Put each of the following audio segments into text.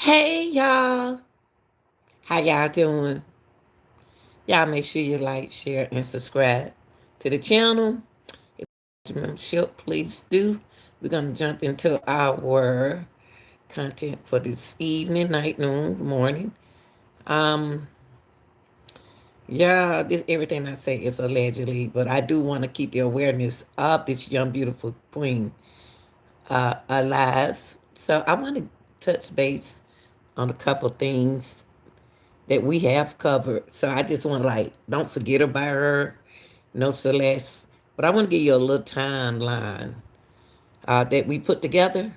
Hey y'all, how y'all doing? Y'all make sure you like, share, and subscribe to the channel. If you membership, please do. We're gonna jump into our content for this evening, night, noon, morning. Um, yeah, this everything I say is allegedly, but I do want to keep the awareness of this young, beautiful queen alive. So I want to touch base on a couple things that we have covered. So I just want to don't forget about her, no Celeste. But I want to give you a little timeline that we put together.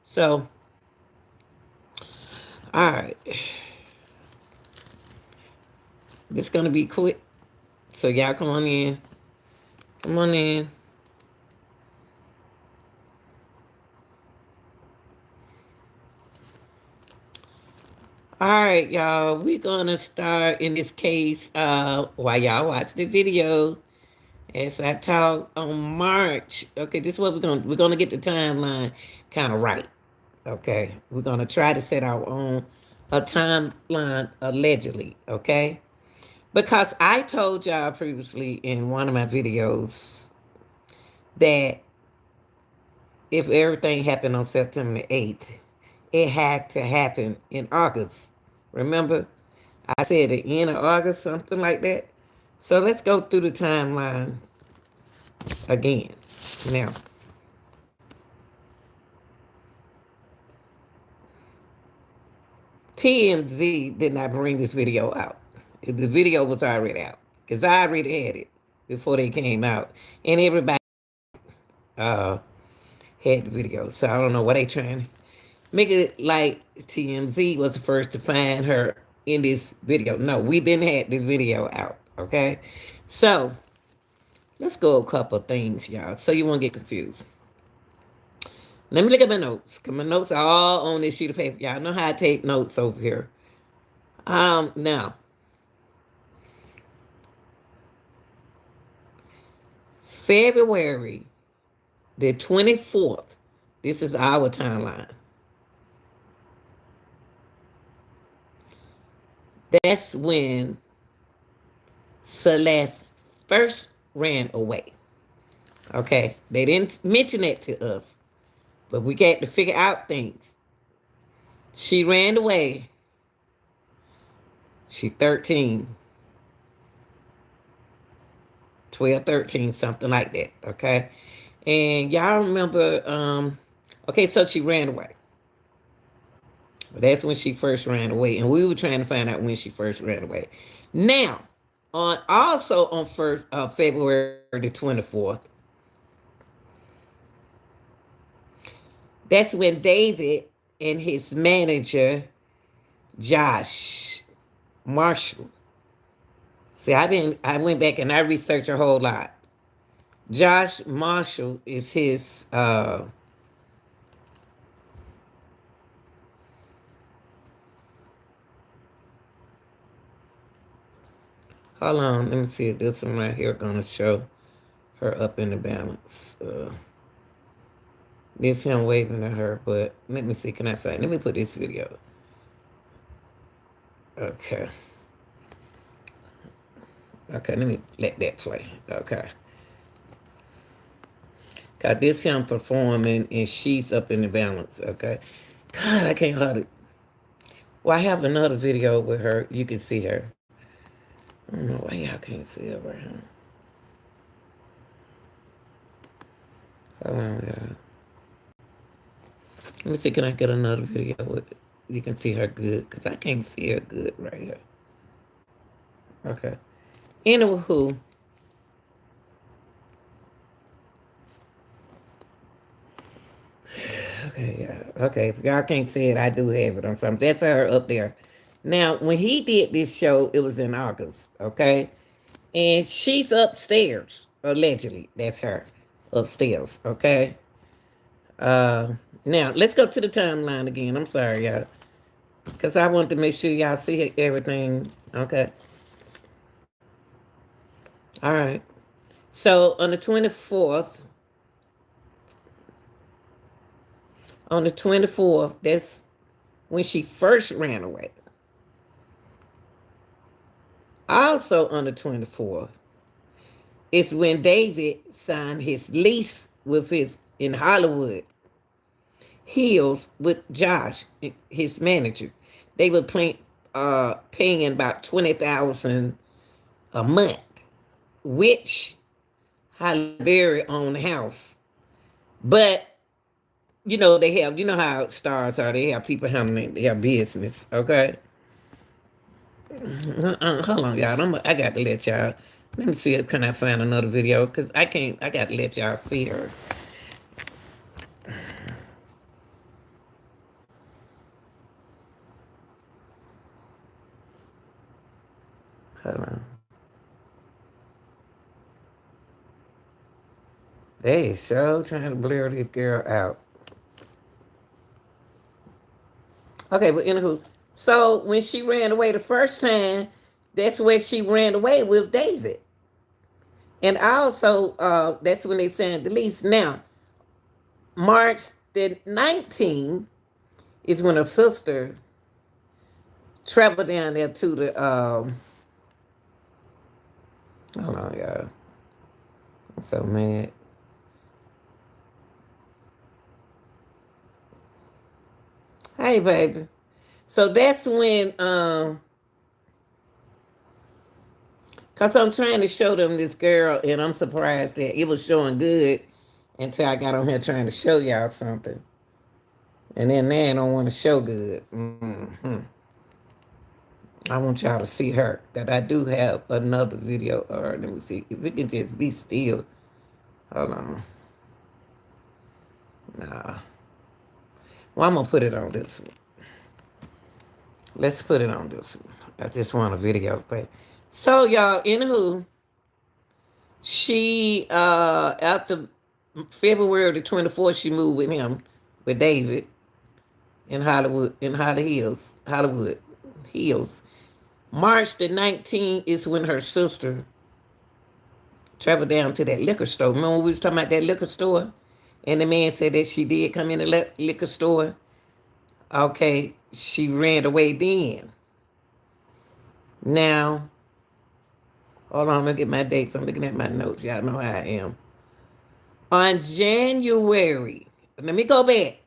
So, all right, this gonna be quick. So y'all come on in, come on in. All right, y'all. We're gonna start in this case while y'all watch the video. As I talk on March. Okay, this is what we're gonna get the timeline kind of right. Okay, we're gonna try to set our own a timeline allegedly. Okay, because I told y'all previously in one of my videos that if everything happened on September the 8th, it had to happen in August. Remember, I said the end of August, something like that. So let's go through the timeline again. Now, TMZ did not bring this video out. The video was already out because I already had it before they came out, and everybody uh, had the video. So I don't know what they trying to make it like TMZ was the first to find her in this video. No, we been had this video out. Okay, so let's go a couple things, y'all, so you won't get confused. Let me look at my notes. Cause my notes are all on this sheet of paper. Y'all know how I take notes over here. Now February the 24th, this is our timeline. That's when Celeste first ran away. Okay, they didn't mention that to us, but we got to figure out things. She ran away. She 13, 12, 13, something like that. Okay, and y'all remember, okay, so she ran away. That's when she first ran away, and we were trying to find out when she first ran away. Now, on also on first February the 24th, that's when David and his manager Josh Marshall. See, I went back and I researched a whole lot. Josh Marshall is his hold on, let me see if this one right here gonna show her up in the balance. This him waving at her, but let me see, can I find, let me put this video. Okay. Okay, let me let that play. Okay. Cause this him performing and she's up in the balance. Okay. God, I can't hold it. Well, I have another video with her. You can see her. I don't know why y'all can't see her right here. Hold on, y'all. Let me see, can I get another video with it? You can see her good, because I can't see her good right here. Okay. Anywho, okay, yeah. Okay, if y'all can't see it, I do have it on something. That's her up there. Now, when he did this show, it was in August, okay? And she's upstairs, allegedly. That's her upstairs, okay? Uh, Now, let's go to the timeline again. I'm sorry, y'all. Because I want to make sure y'all see everything. Okay. All right. So on the 24th, that's when she first ran away. Also on the 24th is when David signed his lease with his in Hollywood Hills with Josh, his manager. They were paying about 20,000 a month, which Halle Berry owned the house. But they have, how stars are. They have people handling their business. Okay. Hold on, y'all. I got to let y'all. Let me see if can I find another video because I can't. I got to let y'all see her. Hold on. They so trying to blur this girl out. Okay, but anywho, so when she ran away the first time, that's where she ran away with David. And also, that's when they signed the lease. Now, March the 19th is when her sister traveled down there to the, hold on, y'all. I'm so mad. Hey, baby. So that's when, because I'm trying to show them this girl, and I'm surprised that it was showing good until I got on here trying to show y'all something. And then they don't want to show good. I want y'all to see her. That I do have another video. Or let me see. If we can just be still. Hold on. Nah. Well, I'm going to put it on this one. Let's put it on this one. I just want a video. But so, y'all, anywho, she, after February the 24th, she moved with him, with David, in Hollywood, in Hollywood Hills. March the 19th is when her sister traveled down to that liquor store. Remember when we was talking about that liquor store? And the man said that she did come in the liquor store. Okay, she ran away then. Now, hold on, I'm looking at my dates. I'm looking at my notes. Y'all know how I am. On January, let me go back.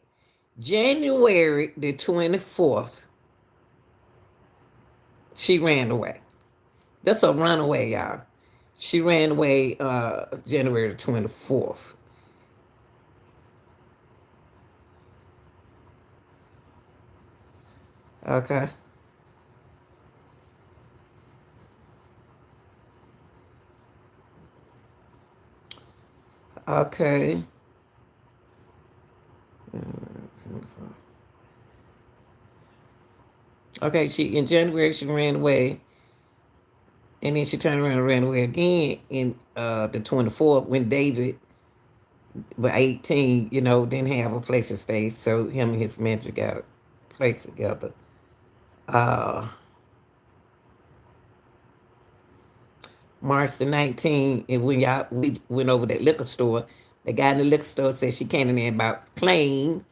January the 24th, she ran away. That's a runaway, y'all. She ran away January the 24th. Okay. Okay. Okay, she in January she ran away. And then she turned around and ran away again in the 24th when David, by 18, didn't have a place to stay. So him and his mentor got a place together. March the 19th, and when we went over that liquor store, the guy in the liquor store said she came in there about plain.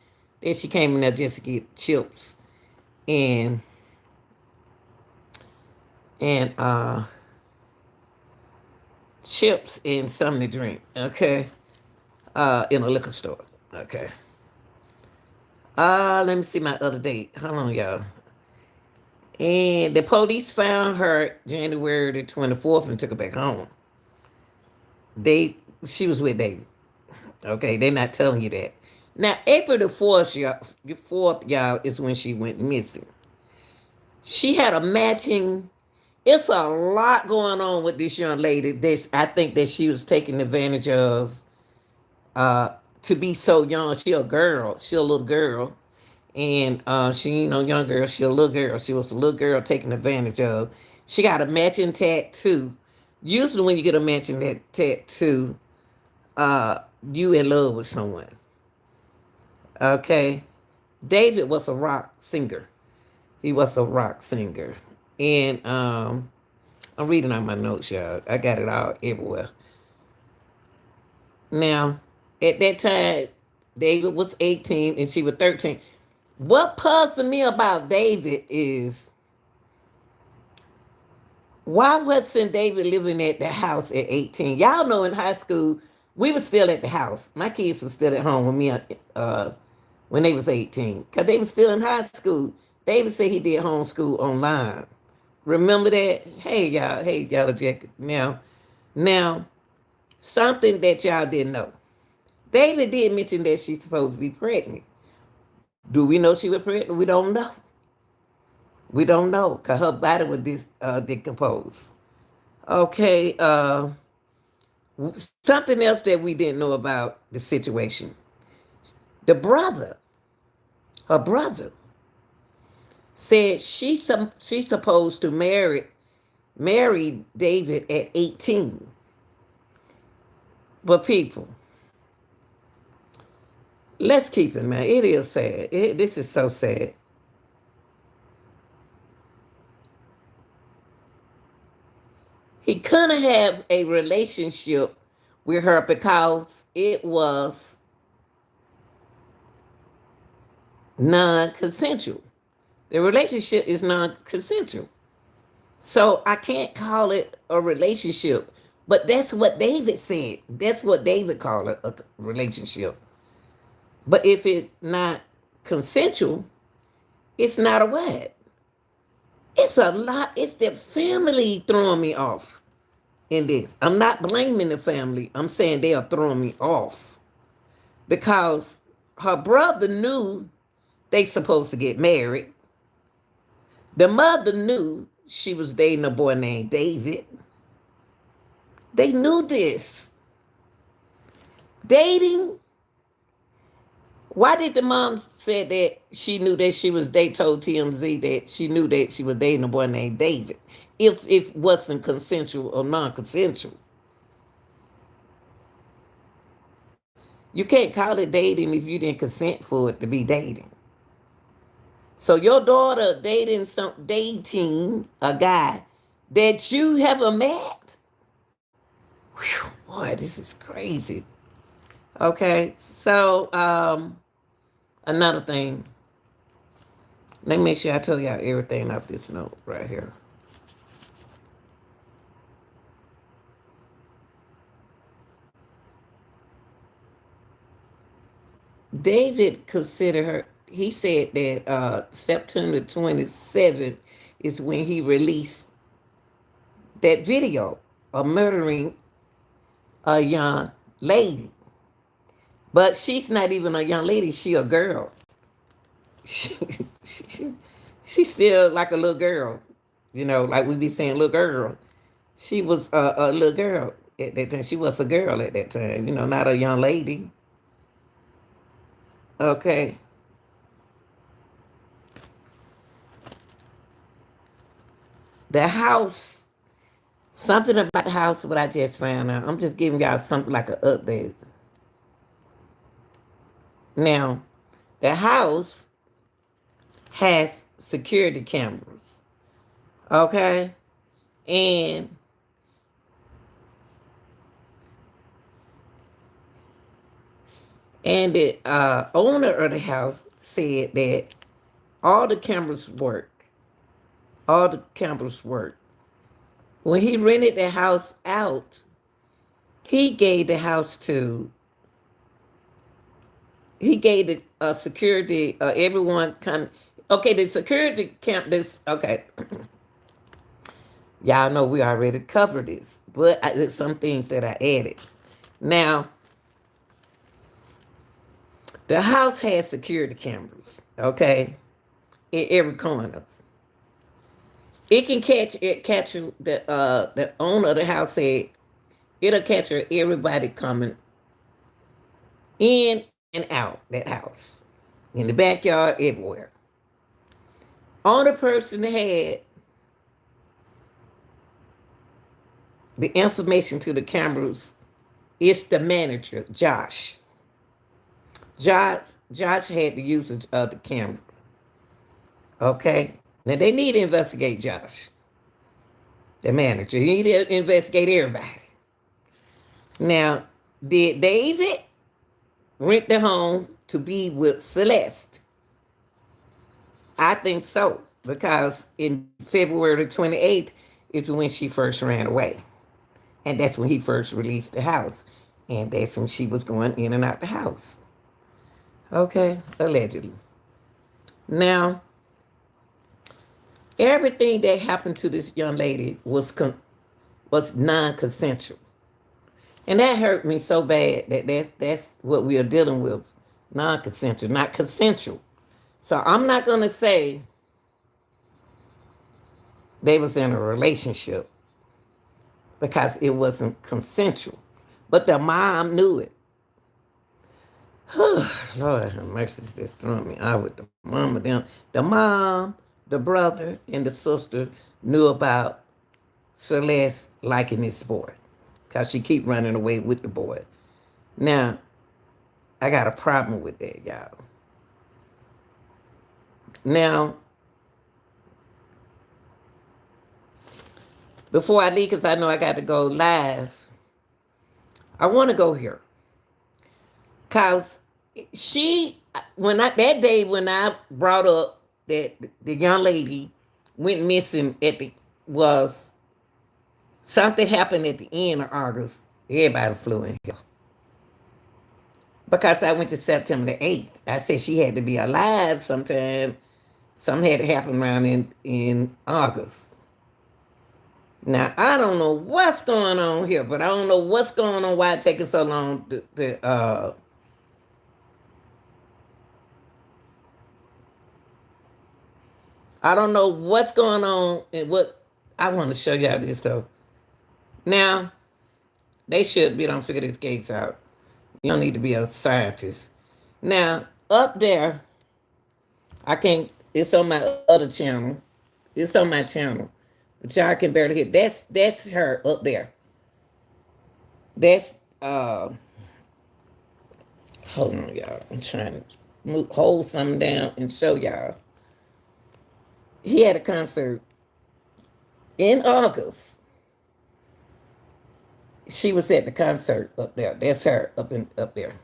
Then she came in there just to get chips and chips and something to drink, okay? In a liquor store, okay? Let me see my other date. Hold on, y'all. And the police found her January the 24th and took her back home. She was with David. Okay, they're not telling you that. Now, April the 4th, y'all, is when she went missing. She had a matching. It's a lot going on with this young lady. I think that she was taking advantage of to be so young. She a girl. She a little girl. And she ain't no young girl. She a little girl. She was a little girl taken advantage of. She got a matching tattoo. Usually when you get a matching tattoo, you in love with someone. Okay. David was a rock singer. He was a rock singer. And I'm reading out my notes, y'all. I got it all everywhere. Now, at that time, David was 18 and she was 13. What puzzled me about David is why wasn't David living at the house at 18? Y'all know in high school, we were still at the house. My kids were still at home with me when they was 18. Because they were still in high school. David said he did homeschool online. Remember that? Hey, y'all, Jack. Now, something that y'all didn't know. David did mention that she's supposed to be pregnant. Do we know she was pregnant? We don't know. We don't know because her body was decomposed. Okay, something else that we didn't know about the situation. The brother, her brother, said she's supposed to marry David at 18. But people, let's keep it, man. It is sad. This is so sad. He couldn't have a relationship with her because it was non-consensual. The relationship is non-consensual. So I can't call it a relationship. But that's what David said. That's what David called it, a relationship. But if it's not consensual, it's not a what? It's a lot. It's the family throwing me off in this. I'm not blaming the family. I'm saying they are throwing me off. Because her brother knew they supposed to get married. The mother knew she was dating a boy named David. They knew this. Dating. Why did the mom say that she knew that they told TMZ that she knew that she was dating a boy named David if it wasn't consensual or non-consensual? You can't call it dating if you didn't consent for it to be dating. So your daughter dating a guy that you haven't met? Whew, boy, this is crazy. Okay, so another thing. Let me make sure I tell y'all everything off this note right here. David considered her. He said that September 27th is when he released that video of murdering a young lady. But she's not even a young lady. She a girl. She's still like a little girl. You know, like we be saying little girl. She was a little girl at that time. She was a girl at that time. You know, not a young lady. Okay. The house, something about the house, what I just found out. I'm just giving y'all something like an update. Now, the house has security cameras. Okay? And the owner of the house said that all the cameras work. All the cameras work. When he rented the house out, he gave the house to, he gave the security, everyone come. Okay, the security this, okay. Y'all know we already covered this, but there's some things that I added. Now, the house has security cameras, okay, in every corner. It can catch you. The owner of the house said it'll catch everybody coming in and out that house, in the backyard, everywhere. Only person that had the information to the cameras is the manager, Josh. Josh had the usage of the camera. Okay. Now they need to investigate Josh, the manager. You need to investigate everybody. Now, did David rent the home to be with Celeste? I think so, because in February the 28th is when she first ran away. And that's when he first released the house. And that's when she was going in and out the house. Okay, allegedly. Now, everything that happened to this young lady was non-consensual. And that hurt me so bad that that's what we are dealing with. Non-consensual, not consensual. So I'm not going to say they was in a relationship because it wasn't consensual. But the mom knew it. Lord have mercy, this throwing me out with the mama. The mom, the brother, and the sister knew about Celeste liking this boy because she keep running away with the boy. Now, I got a problem with that, y'all. Now, before I leave, because I know I got to go live, I want to go here. Because that day when I brought up that the young lady went missing was something happened at the end of August. Everybody flew in here. Because I went to September the 8th. I said she had to be alive sometime. Something had to happen around in August. Now, I don't know what's going on here, but I don't know what's going on, why it's taking so long I don't know what's going on and what I want to show y'all this though. Now, they should be don't figure this case out. You don't need to be a scientist. Now, up there, I can't, it's on my other channel. It's on my channel. But y'all can barely hear. That's her up there. That's hold on, y'all. I'm trying to hold something down and show y'all. He had a concert in August. She was at the concert up there. That's her up there.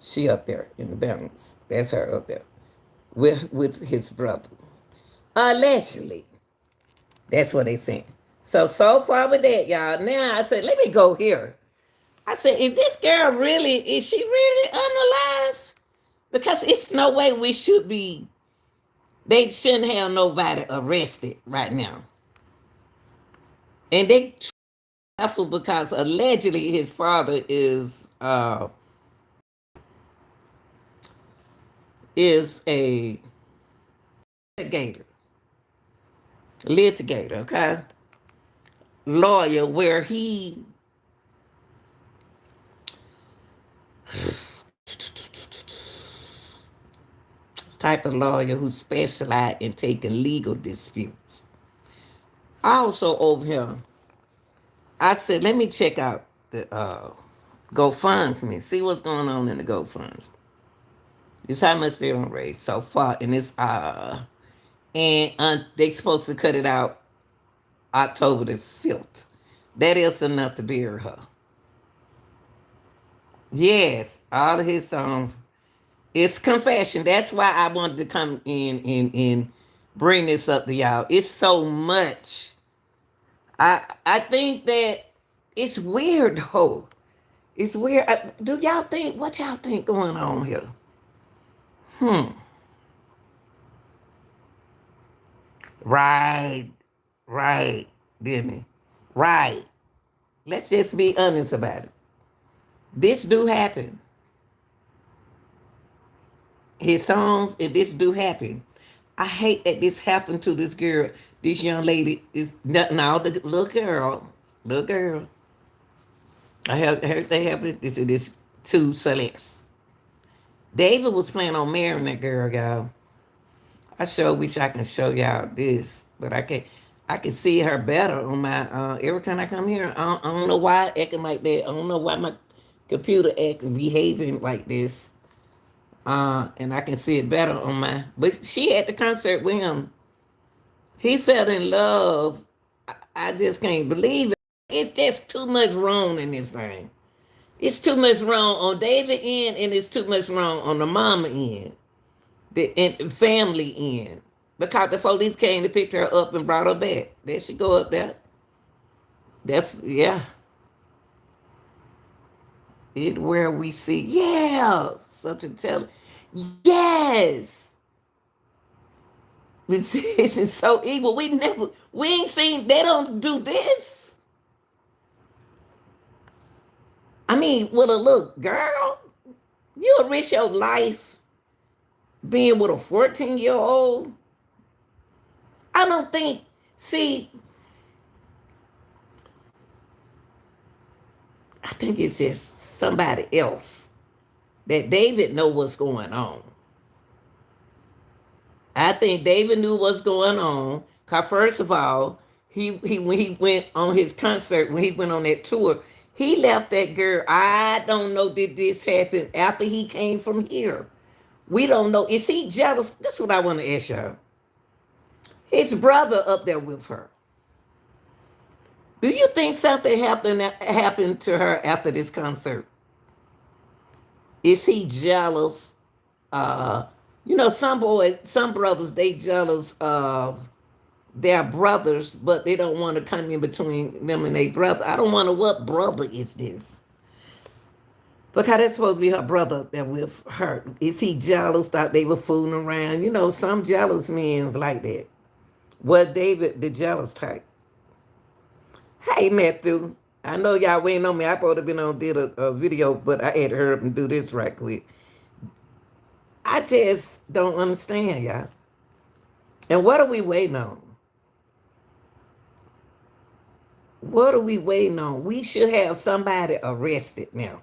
She up there in the balance. That's her up there with his brother. Allegedly. That's what they saying. So far with that, y'all. Now I said, let me go here. I said, is she really unalive? Because it's no way they shouldn't have nobody arrested right now. And they careful because allegedly his father is a litigator, okay? Lawyer where he type of lawyer who specializes in taking legal disputes. Also over here, I said, let me check out the GoFundMe, see what's going on in the GoFundMe. It's how much they don't raise so far in this and they supposed to cut it out October the 5th. That is enough to bury her. Yes, all of his songs. It's confession. That's why I wanted to come in and bring this up to y'all. It's so much. I think that it's weird though. It's weird. What y'all think going on here? Right, didn't he? Right. Let's just be honest about it. This do happen. His songs, and this do happen. I hate that this happened to this girl. This young lady is now the little girl. I heard they happened. This to Celeste. David was planning on marrying that girl, y'all. I sure wish I can show y'all this, but I can't. I can see her better on my. Every time I come here, I don't know why I acting like that. I don't know why my computer behaving like this. And I can see it better on my. But she at the concert with him. He fell in love. I just can't believe it. It's just too much wrong in this thing. It's too much wrong on David end, and it's too much wrong on the mama end. the family in. Because the police came to pick her up and brought her back. There she go up there. That's yeah. It where we see, yeah, such a tell. Yes. This is so evil. We ain't seen, they don't do this. I mean, with a look, girl, you'll risk your life being with a 14-year-old. I don't think, see, I think it's just somebody else that David know what's going on. I think David knew what's going on. Cause first of all, he when he went on his concert, when he went on that tour, he left that girl. I don't know, did this happen after he came from here? We don't know. Is he jealous? That's what I want to ask y'all. His brother up there with her. Do you think something happened to her after this concert? Is he jealous? You know, some boys, some brothers, they jealous of their brothers, but they don't want to come in between them and their brother. I don't want to. What brother is this? Because that's supposed to be her brother that with her. Is he jealous? Thought they were fooling around? You know, some jealous men's like that. Well, David, the jealous type. Hey, Matthew. I know y'all waiting on me. I probably been on did a video, but I had to hurry up and do this right quick. I just don't understand, y'all. And what are we waiting on? What are we waiting on? We should have somebody arrested now.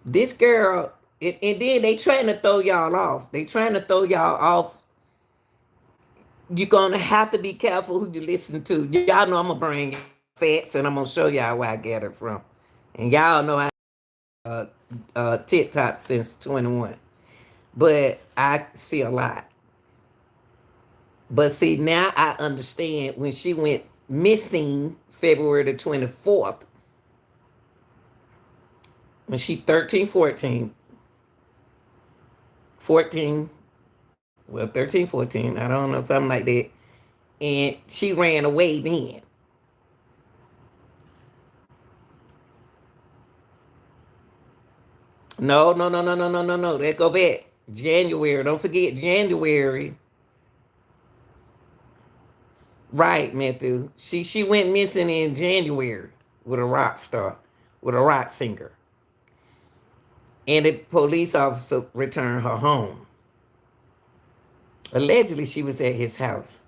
This girl, and then they trying to throw y'all off. They trying to throw y'all off. You're going to have to be careful who you listen to. Y'all know I'm going to bring facts, and I'm going to show y'all where I get it from. And y'all know I TikTok since 21. But I see a lot. But see, now I understand when she went missing February the 24th, when she 13, 14, well, 13, 14, I don't know, something like that. And she ran away then. No. Let's go back. January. Don't forget January. Right, Matthew. She went missing in January with a rock star, with a rock singer. And the police officer returned her home. Allegedly, she was at his house.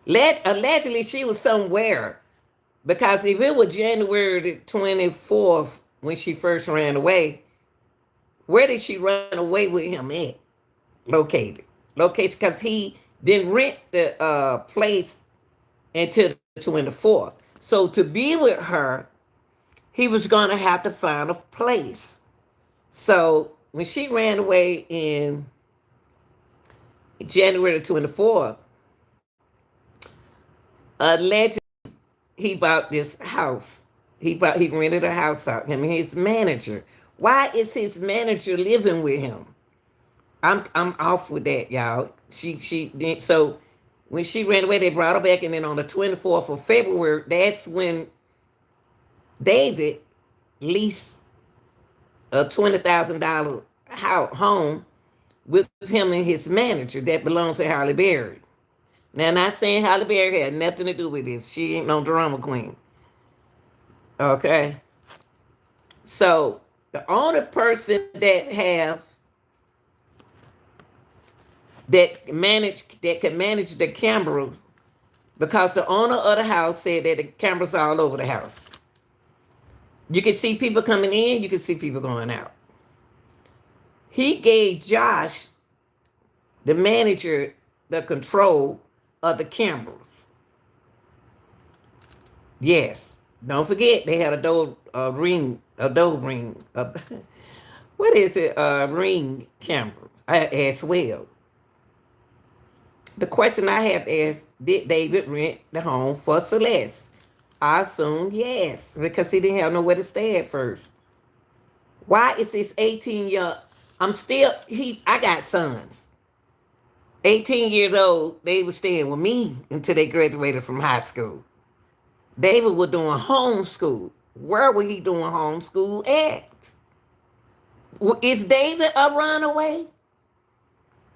Allegedly, she was somewhere. Because if it was January the 24th when she first ran away, where did she run away with him at? Located. Location, because he didn't rent the place until the 24th. So to be with her, he was going to have to find a place. So when she ran away in January the 24th, allegedly he bought this house. He rented a house out. Him and his manager. Why is his manager living with him? I'm off with that, y'all. She did so when she ran away, they brought her back, and then on the 24th of February, that's when David leased a $20,000 home with him and his manager that belongs to Halle Berry. Now, not saying Halle Berry had nothing to do with this. She ain't no drama queen. Okay. So the only person that can manage the cameras, because the owner of the house said that the cameras are all over the house. You can see people coming in, you can see people going out. He gave Josh, the manager, the control of the cameras. Yes. Don't forget, they had a door ring. What is it? A ring camera as well. The question I have to ask, did David rent the home for Celeste? I assume yes, because he didn't have nowhere to stay at first. Why is this 18-year I got sons. 18 years old, they were staying with me until they graduated from high school. David was doing homeschool. Where was he doing homeschool at? Is David a runaway?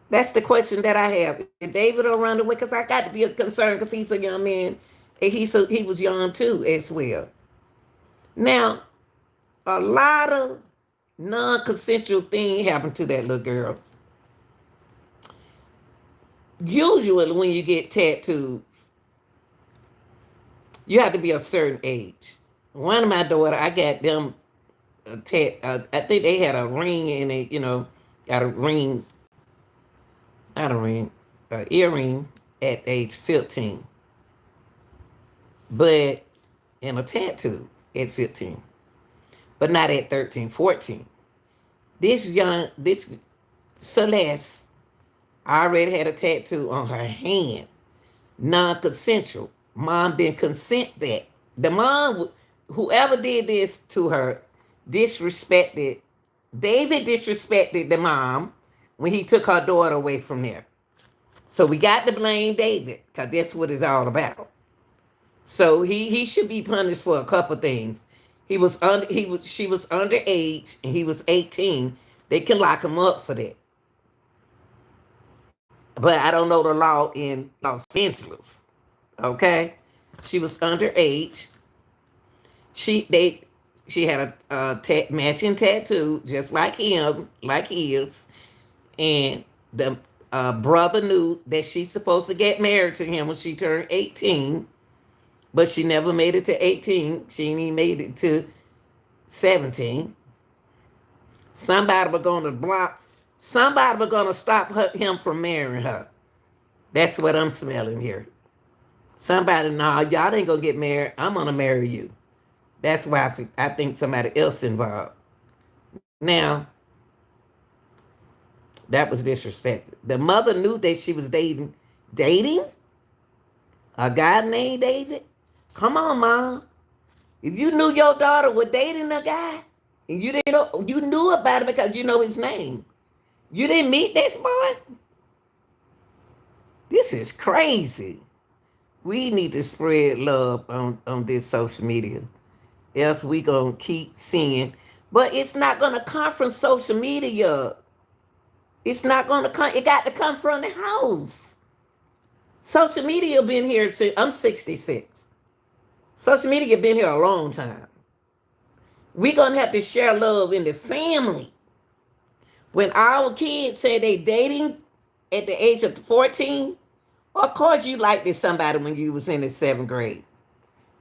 That's the question that I have. Is David a runaway? Because I got to be concerned because he's a young man. And he was young too as well. Now, a lot of non-consensual things happened to that little girl. Usually when you get tattoos, you have to be a certain age. One of my daughter, I got them I think they had a ring and got a ring, not a ring, an earring at age 15. But and a tattoo at 15. But not at 13, 14. This Celeste already had a tattoo on her hand. Non-consensual. Mom didn't consent that. The mom, whoever did this to her, disrespected. David disrespected the mom when he took her daughter away from there. So we got to blame David because that's what it's all about. So he should be punished for a couple things. She was underage and he was 18. They can lock him up for that. But I don't know the law in Los Angeles. Okay? She was underage. She had a matching tattoo just like him, like his. And the brother knew that she's supposed to get married to him when she turned 18. But she never made it to 18. She ain't even made it to 17. Somebody was going to stop him from marrying her. That's what I'm smelling here. Somebody, nah, y'all ain't going to get married. I'm going to marry you. That's why I think somebody else involved. Now, that was disrespected. The mother knew that she was dating a guy named David. Come on, Mom. If you knew your daughter was dating a guy, and you didn't know, you knew about it because you know his name. You didn't meet this boy? This is crazy. We need to spread love on this social media. Else we gonna keep seeing. But it's not gonna come from social media. It's not gonna come, it got to come from the house. Social media been here since I'm 66. Social media been here a long time. We're going to have to share love in the family. When our kids say they dating at the age of 14, of course you liked somebody when you was in the 7th grade.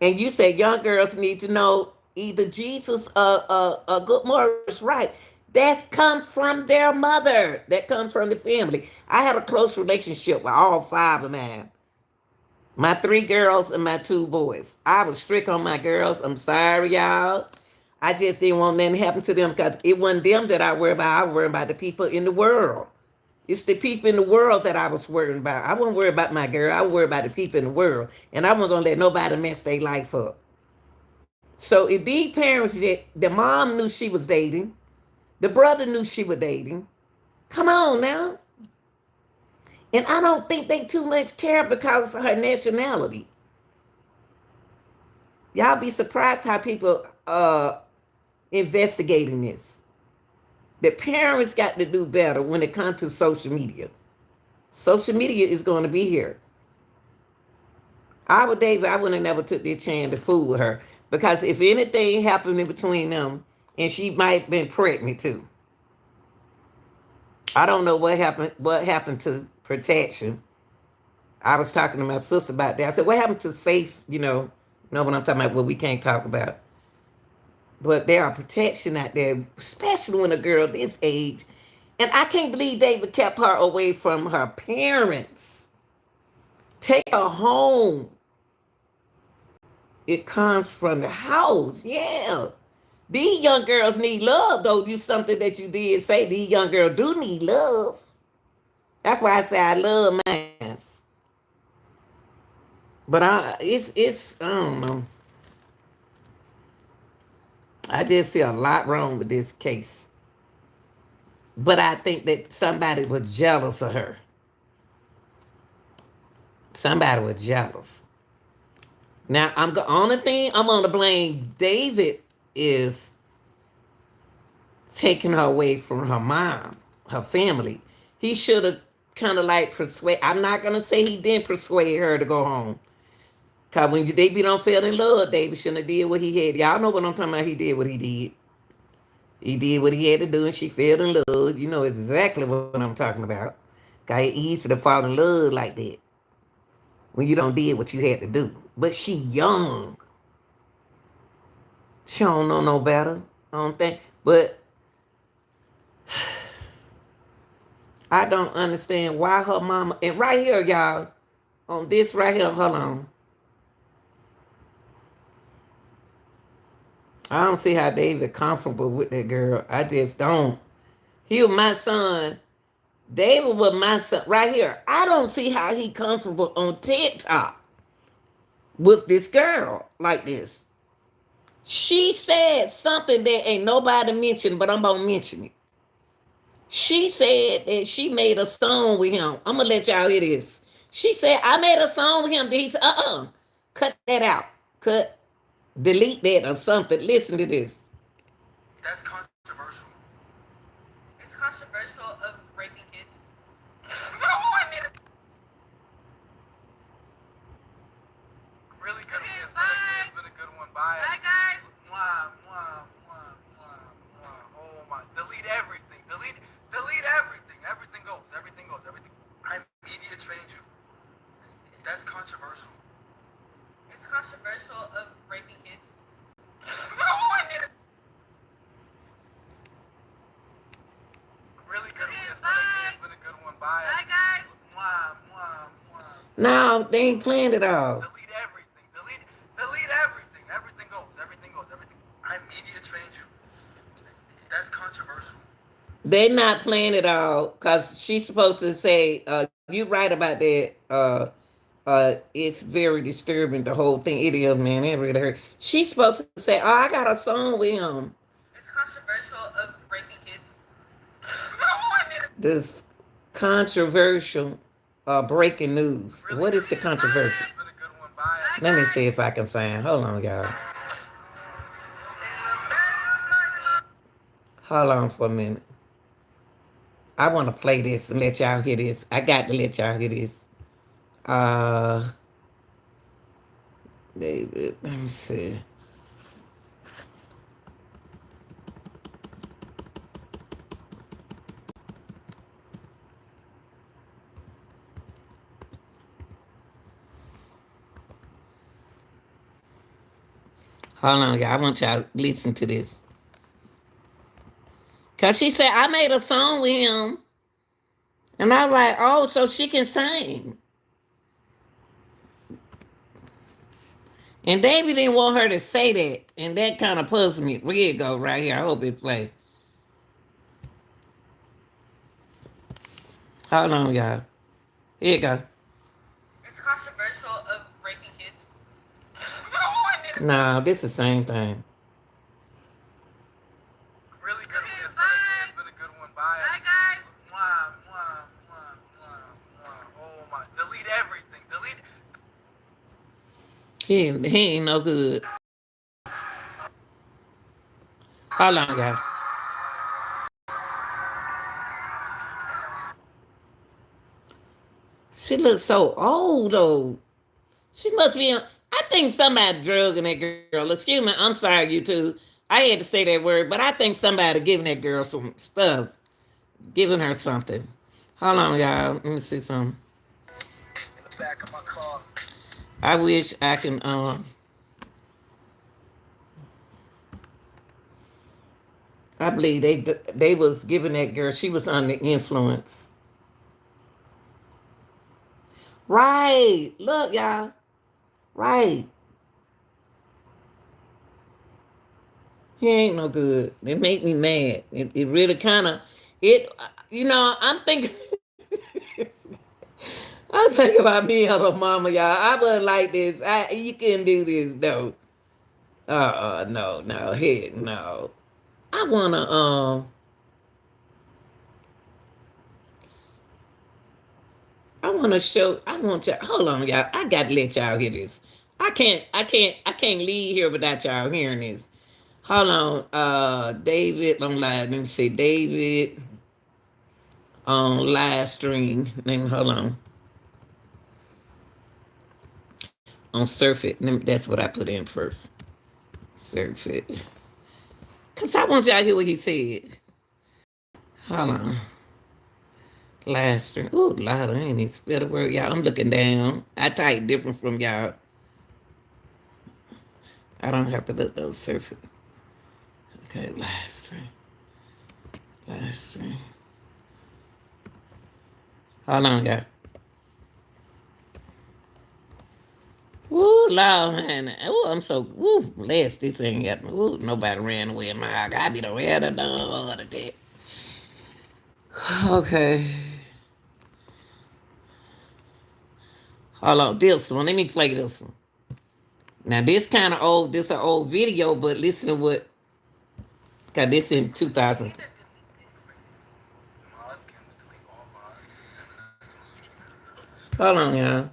And you say young girls need to know either Jesus or good morals, right? That's come from their mother. That come from the family. I had a close relationship with all 5 of mine. My 3 girls and my 2 boys. I was strict on my girls. I'm sorry, y'all. I just didn't want nothing to happen to them because it wasn't them that I worry about. I worry about the people in the world. It's the people in the world that I was worrying about. I wasn't worried about my girl. I worried about the people in the world. And I wasn't going to let nobody mess their life up. So if these parents, the mom knew she was dating, the brother knew she was dating, come on now. And I don't think they too much care because of her nationality. Y'all be surprised how people investigating this. The parents got to do better when it comes to social media. Social media is going to be here. I wouldn't have never took the chance to fool with her because if anything happened in between them, and she might have been pregnant too. I don't know what happened to protection. I was talking to my sister about that. I said, what happened to safe, know what I'm talking about, what we can't talk about. But there are protection out there, especially when a girl this age. And I can't believe David kept her away from her parents. Take her home. It comes from the house, yeah. These young girls need love, though. Do something that you did say. These young girls do need love. That's why I say I love mine. But I don't know. I just see a lot wrong with this case. But I think that somebody was jealous of her. Somebody was jealous. Now I'm the only thing I'm gonna blame David is taking her away from her mom, her family. He should have kind of like persuade. I'm not gonna say he didn't persuade her to go home. Cause when they be don't fell in love, David shouldn't have did what he had. Y'all know what I'm talking about. He did what he did. He did what he had to do, and she fell in love. You know exactly what I'm talking about. Cause it's easy to fall in love like that when you don't did what you had to do. But she young. She don't know no better. I don't think. But I don't understand why her mama. And right here, y'all, on this right here, hold on. I don't see how David comfortable with that girl. I just don't. He was my son. David was my son. Right here. I don't see how he comfortable on TikTok with this girl like this. She said something that ain't nobody mentioned, but I'm gonna mention it. She said that she made a song with him. I'm gonna let y'all hear this. She said, I made a song with him. He said, cut that out. Cut, delete that or something. Listen to this. That's controversial. It's controversial of raping kids. Really good. Okay, it's been a good one. Bye. Bye, guys. Mwah, mwah, mwah, mwah, mwah. Oh my! Delete everything. Delete everything. Everything goes. Everything goes. Everything. I media trained you. That's controversial. It's controversial of raping kids. Really good. Okay, it's been a good one. Bye. Bye, guys. Mwah, mwah, mwah. No, they ain't planned it all. Delete everything. Delete everything. Everything goes. Everything goes. Everything. I media trained you. That's controversial. They're not playing it all because she's supposed to say, "You're right about that." It's very disturbing. The whole thing. It is, man. It really hurt. She's supposed to say, "Oh, I got a song with him." It's controversial of raping kids. This controversial breaking news. Really? What is the controversial? Let me see if I can find. Hold on, y'all. Hold on for a minute. I want to play this and let y'all hear this. I got to let y'all hear this. David, let me see. Hold on, y'all. I want y'all to listen to this. Because she said, I made a song with him. And I was like, oh, so she can sing. And David didn't want her to say that. And that kind of puzzled me. Here you go, right here. I hope it plays. Hold on, y'all. Here you go. It's controversial of raping kids. No, this is the same thing. Really good. Okay, it's been a good one. Bye. Bye, guys. Mwah, mwah, mwah, mwah, mwah. Oh my! Delete everything. Delete. He ain't no good. Hold on, guys. She looks so old, though. She must be. I think somebody drugging that girl. Excuse me. I'm sorry, you two. I had to say that word, but I think somebody giving that girl some stuff, giving her something. Hold on, y'all. Let me see something. In the back of my car. I wish I can. I believe they was giving that girl. She was under influence. Right. Look, y'all. Right. He ain't no good. It made me mad. It really kind of, I'm thinking, I think about me and her mama, y'all. I wasn't like this. You can't do this, though. No, heck, no. I want to, I want to show. I want to. Hold on, y'all. I got to let y'all hear this. I can't leave here without y'all hearing this. Hold on, David. I'm live. Let me see, David on live stream. Hold on. On Surf It. That's what I put in first. Surf It. Cause I want y'all to hear what he said. Hold on. Live stream. Ooh, Lord, I ain't even spell the word, y'all. I'm looking down. I type different from y'all. I don't have to look those Surf It. Okay, live stream. Live stream. Hold on, y'all. Woo, Lord, man. Ooh, I'm so blessed this ain't happening. Ooh, nobody ran away in my house. I be the red of that. Okay. Hold on, this one. Let me play this one. Now, this kind of old. This an old video, but listen to what. Cause this in 2000. Hold on, y'all.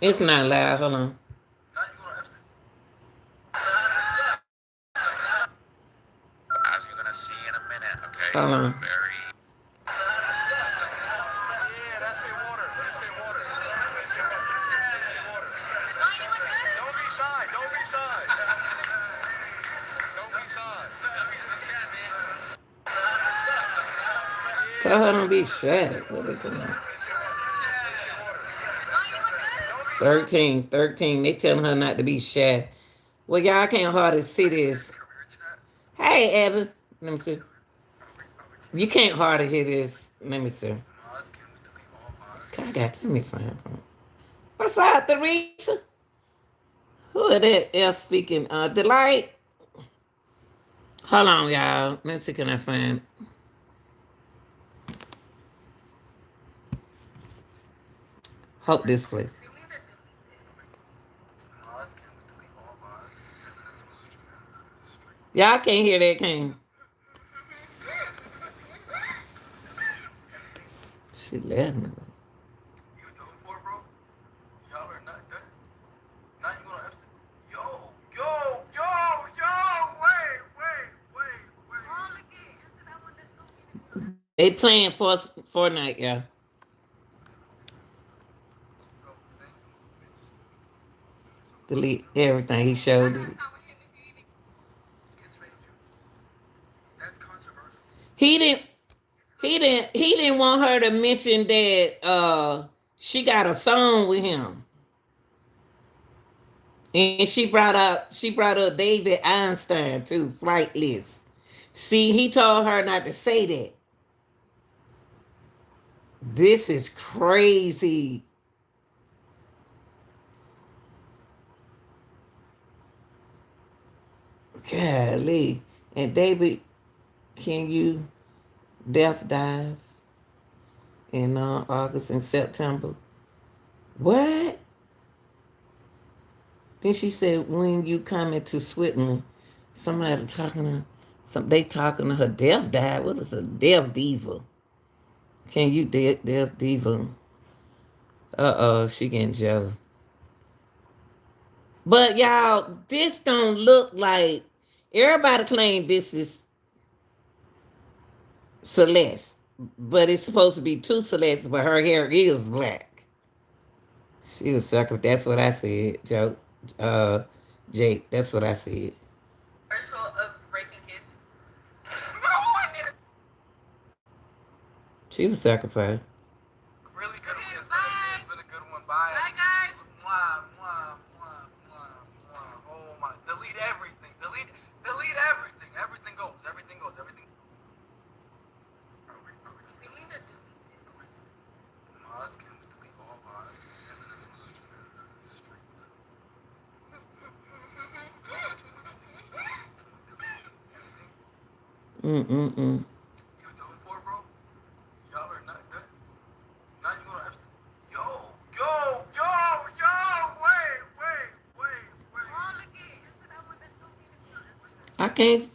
It's not loud. Hold on. As you're gonna see in a minute, okay? Hold on. Yeah, that's it, water. That's it, water. That's it, water. That's it, water. Don't be shy. Don't be shy. Don't be shy. Tell her don't be shy. What are they doing? 13. They telling her not to be shy. Well, y'all can't hardly see this. Hey, Evan. Let me see. You can't hardly hear this. Let me see. God, let me find them. What's up, Teresa? Who are that else speaking? Delight? Hold on, y'all. Let me see, can I find... Hope this place. Y'all can't hear that, can you? She left me. They playing for Fortnite, yeah. Delete everything he showed you. He didn't want her to mention that she got a song with him. And she brought up David Einstein too, Flightless. See, he told her not to say that. This is crazy. Golly. And David, can you death dive in August and September? What? Then she said, when you coming to Switzerland, somebody talking to they talking to her death dive. What is a death diva? Can you death diva? She getting jealous. But y'all, this don't look like everybody claim this is Celeste, but it's supposed to be two Celestes, but her hair is black. She was sucker. That's what I said, Joe. Jake, that's what I said. Of raping kids. She was sacrificed. Really good one. It's been a good one. Bye. Bye, guys. Mwah, mwah, mwah, mwah, mwah. Oh my! Delete everything. Delete everything. Everything goes. Everything goes. Everything. Mars, can we delete all Mars? And then this was a street. You done for, bro? Y'all are not done. Now you gonna have to. Yo! Wait. can't.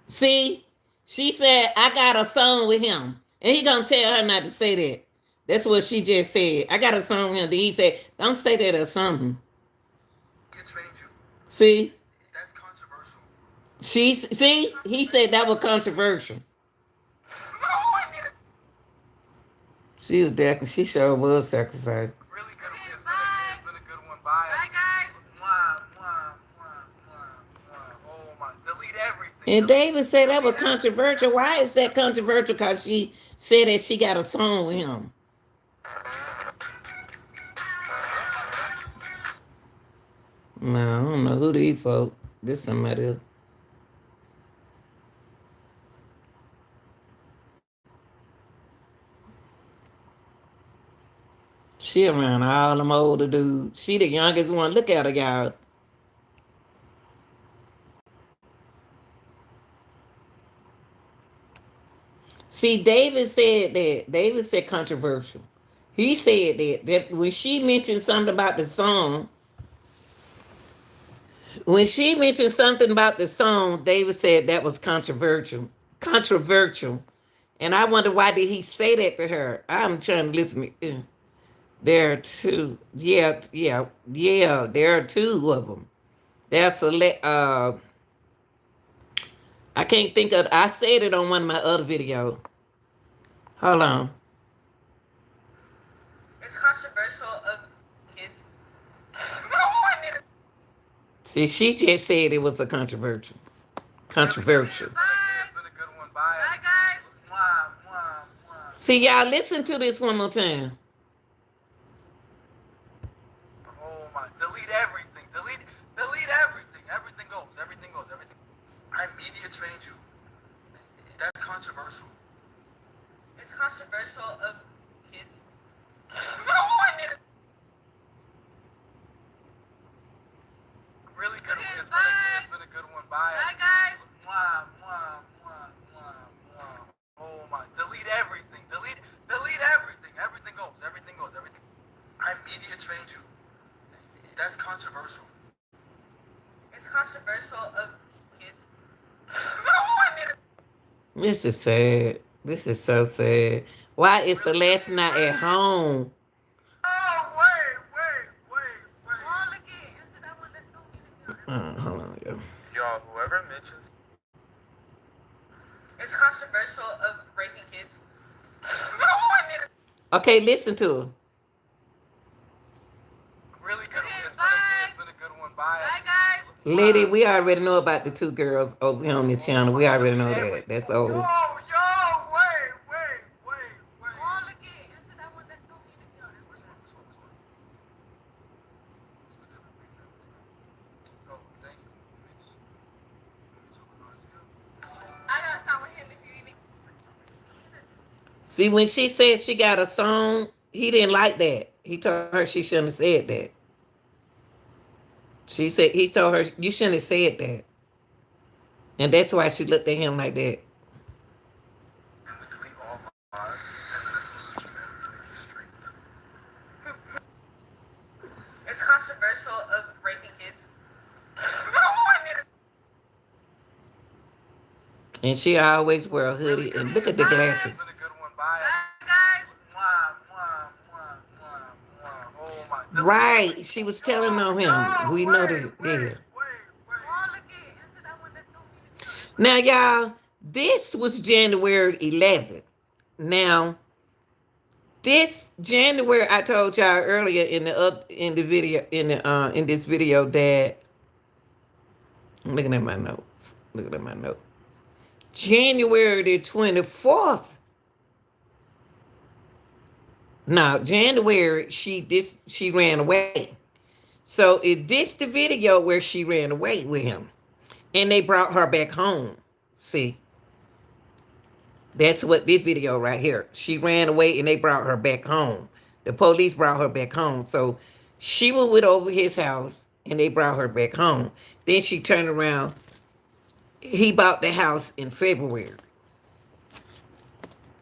See, she said I got a song with him, and he gonna tell her not to say that. That's what she just said. I got a song with him. Then he said, "Don't say that or something." See, that's controversial. She see, he said that was controversial. She was there because she sure was sacrificed. Really good. It's been a good one. Bye. Bye, guys. Mwah, mwah, mwah, mwah, mwah. Oh my! Delete everything. And David said that was controversial. Why is that controversial? Because she said that she got a song with him. No, I don't know who these folk. This somebody else. She around all them older dudes. She the youngest one. Look at her, y'all. See, David said that. David said controversial. He said that when she mentioned something about the song, when she mentioned something about the song, David said that was controversial. Controversial. And I wonder why did he say that to her? I'm trying to listen. There are two. Yeah, yeah, yeah. There are two of them. That's I can't think of. I said it on one of my other videos. Hold on. It's controversial of kids. See, she just said it was a controversial. Controversial. Bye. It's been a good one. Bye. Bye, guys. Mwah, mwah, mwah. See, y'all, listen to this one more time. Oh my! Delete everything. Delete everything. Everything goes. Everything goes. Everything. I media trained you. That's controversial. It's controversial of kids. Really good. It's been a good one. Bye. Bye, guys. Mwah, mwah, mwah, mwah, mwah. Oh my! Delete everything. Delete everything. Everything goes. Everything goes. Everything. I media trained you. That's controversial. It's controversial of kids. This is sad. This is so sad. Why is Celeste not at home? Oh, wait. Hold on, yo. Y'all, whoever mentions. It's controversial of raping kids. Okay, listen to her. Really good. It's been a good one. Bye. Bye, guys. Lady, we already know about the two girls over here on this channel. We already know that. That's old. Yo, wait. See, when she said she got a song, he didn't like that. He told her she shouldn't have said that. He told her, you shouldn't have said that. And that's why she looked at him like that. It's controversial of raping kids. And she always wear a hoodie. And look at the glasses. Right. She was telling on him. We know that. Yeah. Now, y'all, this was January 11th. Now, this January, I told y'all earlier in the video in this video that I'm looking at my notes. January the 24th. Now, January, she ran away. So is this the video where she ran away with him? And they brought her back home. See? That's what this video right here. She ran away and they brought her back home. The police brought her back home. So she went over his house and they brought her back home. Then she turned around. He bought the house in February.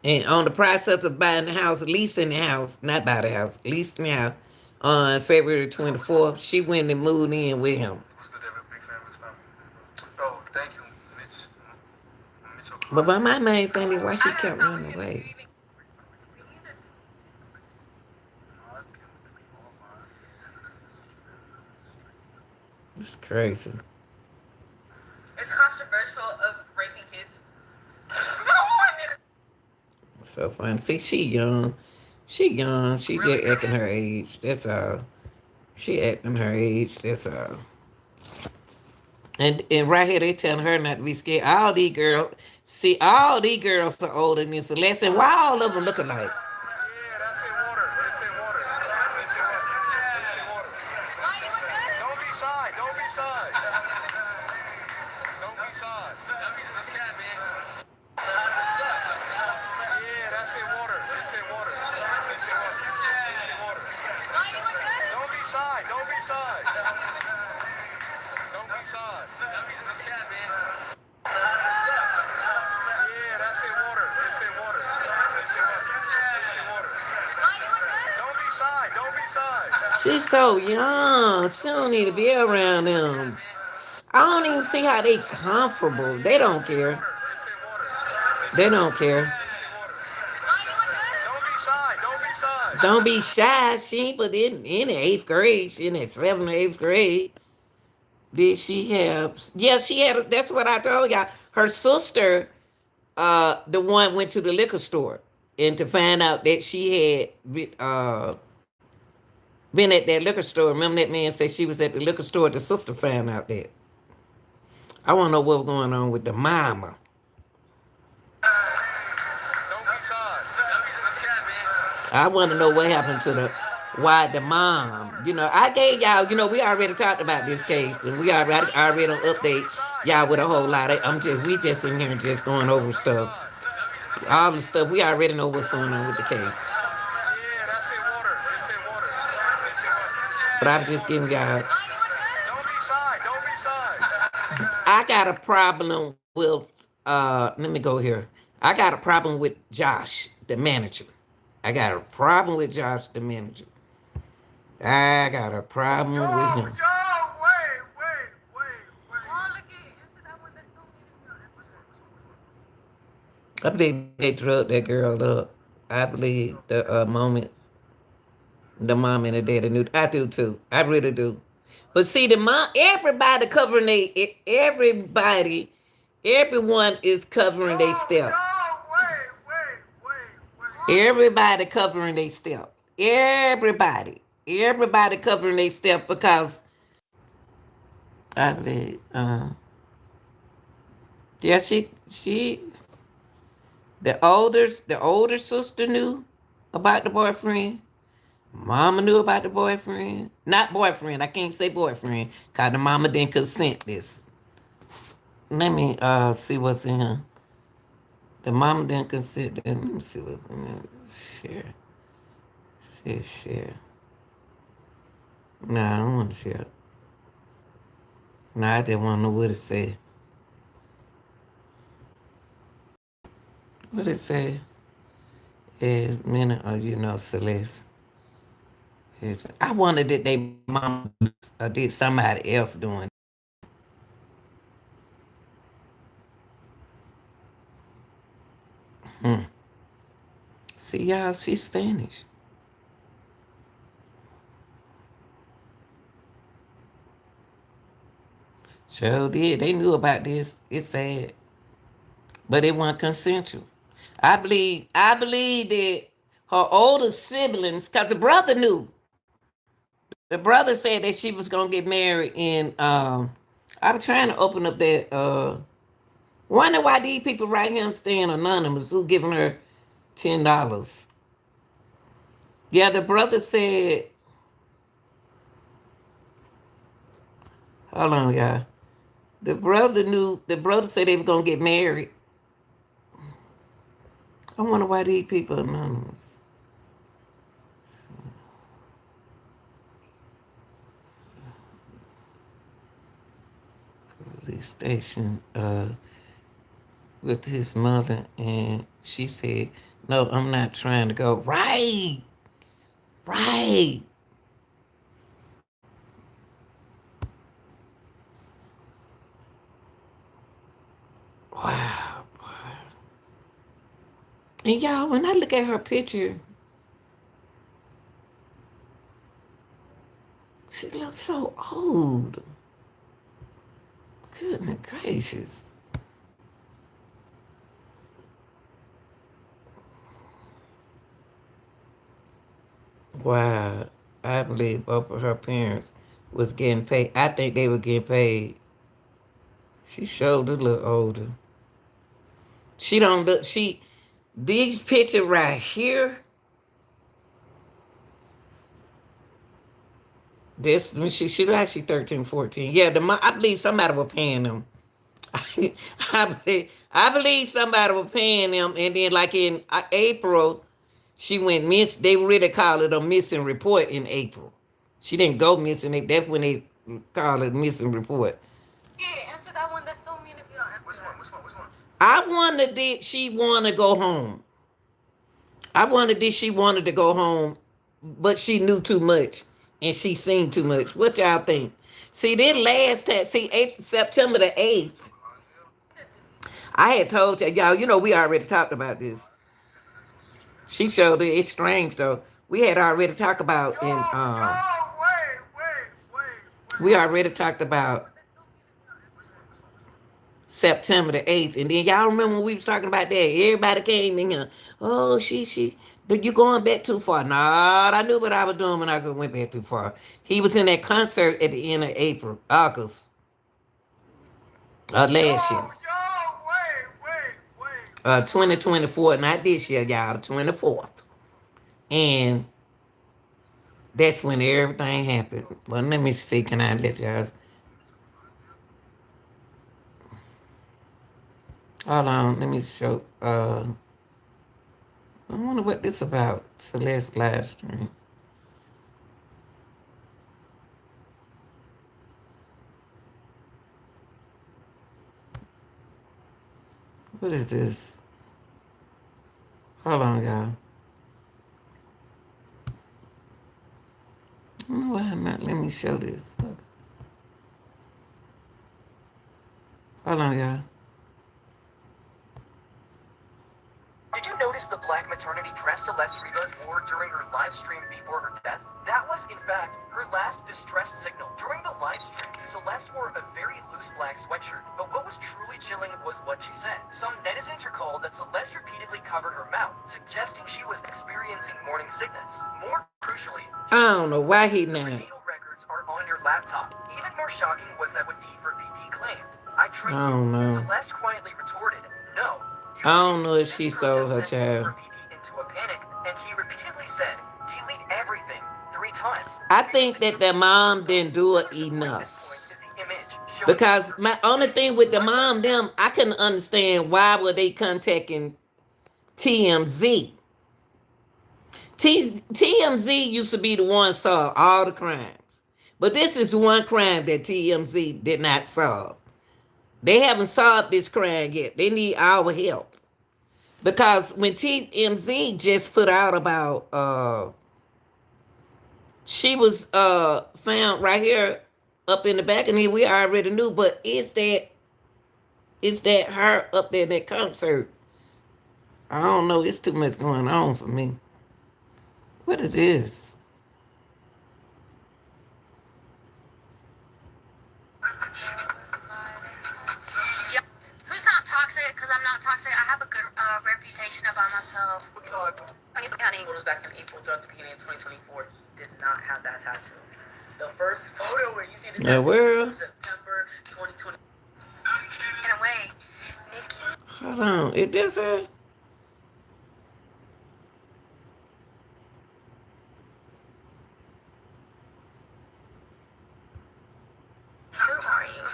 And on the process of buying the house, leasing the house, not buy the house, leasing the house on February 24th, she went and moved in with him. What's good, every big family? Oh, thank you, Mitch But O'Connor. my main thing is why she kept running away. It's crazy. It's controversial of raping kids. So fun. See, she young. She young. She just acting her age. That's all. She acting her age. That's all. And right here they telling her not to be scared. All these girls, see, all these girls are older than Celeste. And why all of them look alike? Yeah, that's in water. It's in water. It's in water. It's in water. Don't be shy. Don't be shy. Don't be shy. Dummies in the chat, man. Yeah, that's in water. It's in water. It's in water. It's in water. Don't be shy. Don't be shy. Don't be shy. Dummies in the chat, man. Yeah, that's in water. It's in water. It's in water. It's in water. Don't be shy. Don't be shy. She's so young. She don't need to be around them. I don't even see how they comfortable. They don't care. They don't care. Don't be shy. Don't be shy. Don't be shy. She ain't but in the eighth grade. She in that seventh or eighth grade. Did she have? Yeah, she had. That's what I told y'all. Her sister, the one went to the liquor store and to find out that she had been at that liquor store. Remember that man said she was at the liquor store. The sister found out that. I want to know what's going on with the mama. I want to know what happened to why the mom. I gave y'all. We already talked about this case, and we already don't update y'all with a whole lot. We just in here just going over stuff. All the stuff we already know what's going on with the case. But I'm just giving y'all. I got a problem with. Let me go here. I got a problem with Josh, the manager. I got a problem with Josh, the manager. I got a problem with him. I believe they drugged that girl up. I believe the moment the mom and the daddy knew. I do too. I really do. But see, the mom, everybody covering everyone is covering their step. Everybody covering their step. Everybody covering their step because I believe, yeah, she, the older sister knew about the boyfriend. Mama knew about the boyfriend. Not boyfriend. I can't say boyfriend because the mama didn't consent this. Let me see what's in here. The mama didn't consent. Let me see what's in here. Share. See, share. No, I don't want to share. No, I just want to know what it said. What it say is minute or Celeste. I wondered that they mom or did somebody else doing. Hmm. See y'all, she's Spanish. Sure did. They knew about this. It's sad. But it wasn't consensual. I believe that her older siblings, because the brother knew. The brother said that she was gonna get married in I was trying to open up that wonder why these people right here staying anonymous who giving her $10. Yeah, the brother said, hold on, y'all. The brother said they were gonna get married. I wonder why these people anonymous. Police station with his mother, and she said No, I'm not trying to go. Right. Right. Wow. And y'all, when I look at her picture, she looks so old. Goodness gracious. Wow. I believe both of her parents was getting paid. I think they were getting paid. She showed a little older. She don't look, these picture right here, this, she look like she 13, 14. Yeah, I believe somebody was paying them. I believe somebody was paying them, and then like in April, she went miss. They really call it a missing report in April. She didn't go missing. That's when they call it missing report. Yeah, answer that one. That's so mean if you don't answer Which that. one? Which one? Which one? I wonder did she want to go home? I wonder did she wanted to go home, but she knew too much and she seen too much. What y'all think? See, then last time, see, September the 8th, I had told y'all, we already talked about this. She showed it. It's strange though. We had already talked about in we already talked about September the 8th. And then y'all remember when we was talking about that? Everybody came in here. Oh, but you going back too far. Nah, I knew what I was doing when I went back too far. He was in that concert at the end of August, last year. 2024, not this year, y'all, the 24th. And that's when everything happened. Well, let me see. Can I let y'all? Hold on. Let me show. I wonder what this about. Celeste live stream. What is this? Hold on, y'all. I don't know why I'm not. Let me show this. Hold on, y'all. Did you notice the black maternity dress Celeste Rivas wore during her live stream before her death? That was, in fact, her last distress signal. During the live stream, Celeste wore a very loose black sweatshirt, but what was truly chilling was what she said. Some netizens recalled that Celeste repeatedly covered her mouth, suggesting she was experiencing morning sickness. More crucially, I don't know why he not. prenatal records are on your laptop. Even more shocking was that what D4VD claimed. I tricked I don't you. know. Celeste quietly retorted, no. I don't know if she sold her child. Into a panic, and he repeatedly said, delete everything 3 times. I think that the mom didn't do it enough. Because my only thing with the mom, I couldn't understand why were they contacting TMZ. TMZ used to be the one solve all the crimes. But this is one crime that TMZ did not solve. They haven't solved this crime yet. They need our help. Because when TMZ just put out about she was found right here up in the back, and we already knew, but is that her up there in that concert? I don't know. It's too much going on for me. What is this? Who's not toxic? Because I'm not toxic. I have a good reputation about myself. Photos back in April throughout the beginning of 2024. He did not have that tattoo. The first photo where you see the tattoo world. is September 2020. In a way, Nikki. Hold on. Is this her? Who are you?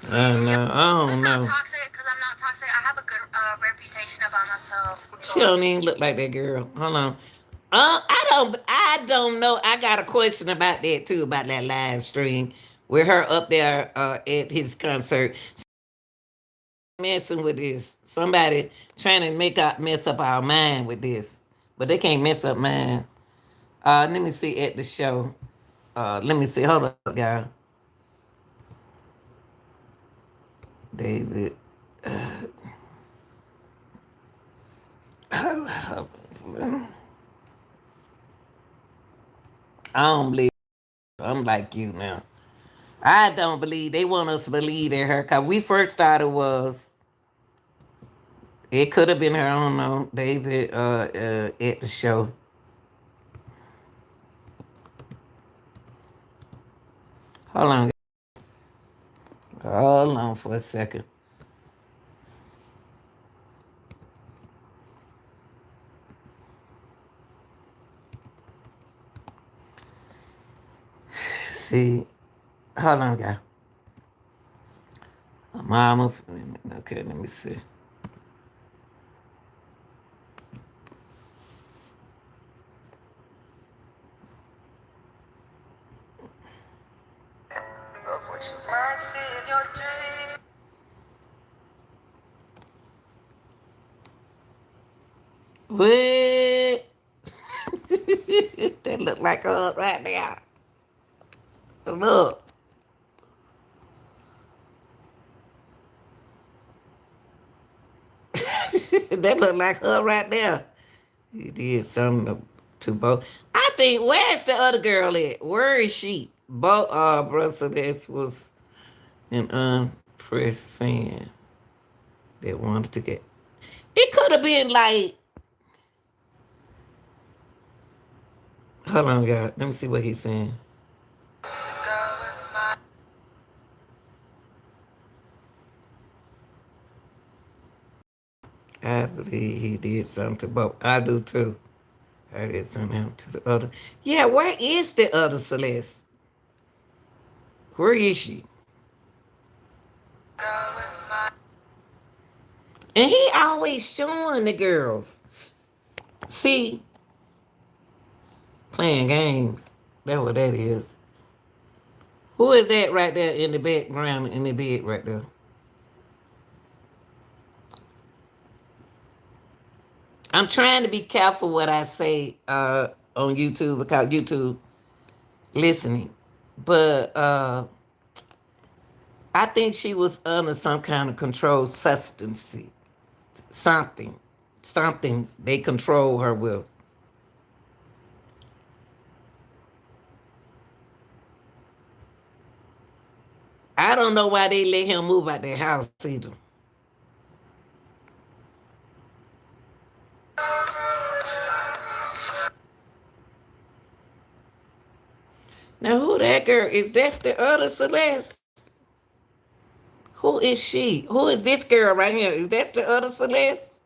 I don't know. I Who's don't not know. toxic? Because I'm not toxic. I have a good reputation about myself. She don't even look like that girl. Hold on. I don't know. I got a question about that too, about that live stream with her up there at his concert. messing with this. Somebody trying to mess up our mind with this, but they can't mess up mine. Let me see at the show. Let me see. Hold up, y'all. David. I don't believe. I'm like you now. I don't believe they want us to believe in her. Cause we first thought it was. It could have been her. I don't know. David. At the show. Hold on. Hold on for a second. See. Hold on, guys. Mama. Okay, let me see. Of what you might see in your dream. What? That look like a right there. Look. That look like her right there. He did something to both. I think where's the other girl at? Where is she? Both brother this was an unpressed fan that wanted to get. It could have been like. Hold on, y'all. Let me see what he's saying. I believe he did something to both. I do too. I did something to the other. Yeah, where is the other Celeste? Where is she? And he always showing the girls. See, playing games. That's what that is. Who is that right there in the background in the bed right there? I'm trying to be careful what I say on YouTube because YouTube listening. But I think she was under some kind of controlled substance. Something. Something they control her with. I don't know why they let him move out their house either. Now who that girl is? That's the other Celeste. Who is she? Who is this girl right here? Is that the other Celeste?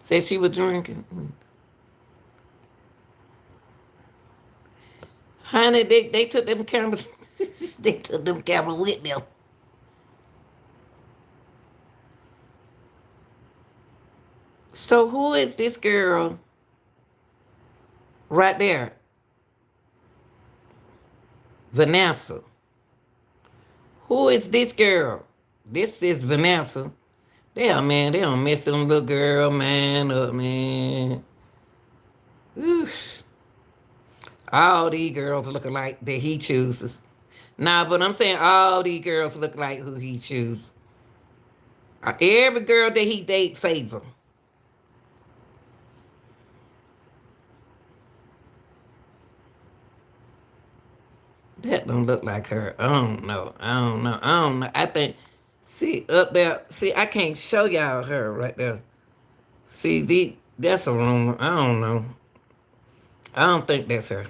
Said she was drinking. Honey, they took them cameras. They took them cameras with them. So who is this girl right there? Vanessa. Who is this girl? This is Vanessa. Damn, man, they don't mess them little girl, man, up, man. Oof. All these girls look like that he chooses. Nah, but I'm saying all these girls look like who he chooses. Every girl that he date favor. That don't look like her. I don't know. I don't know. I don't know. I think, see, up there, see, I can't show y'all her right there. See, that's a wrong one. I don't know. I don't think that's her.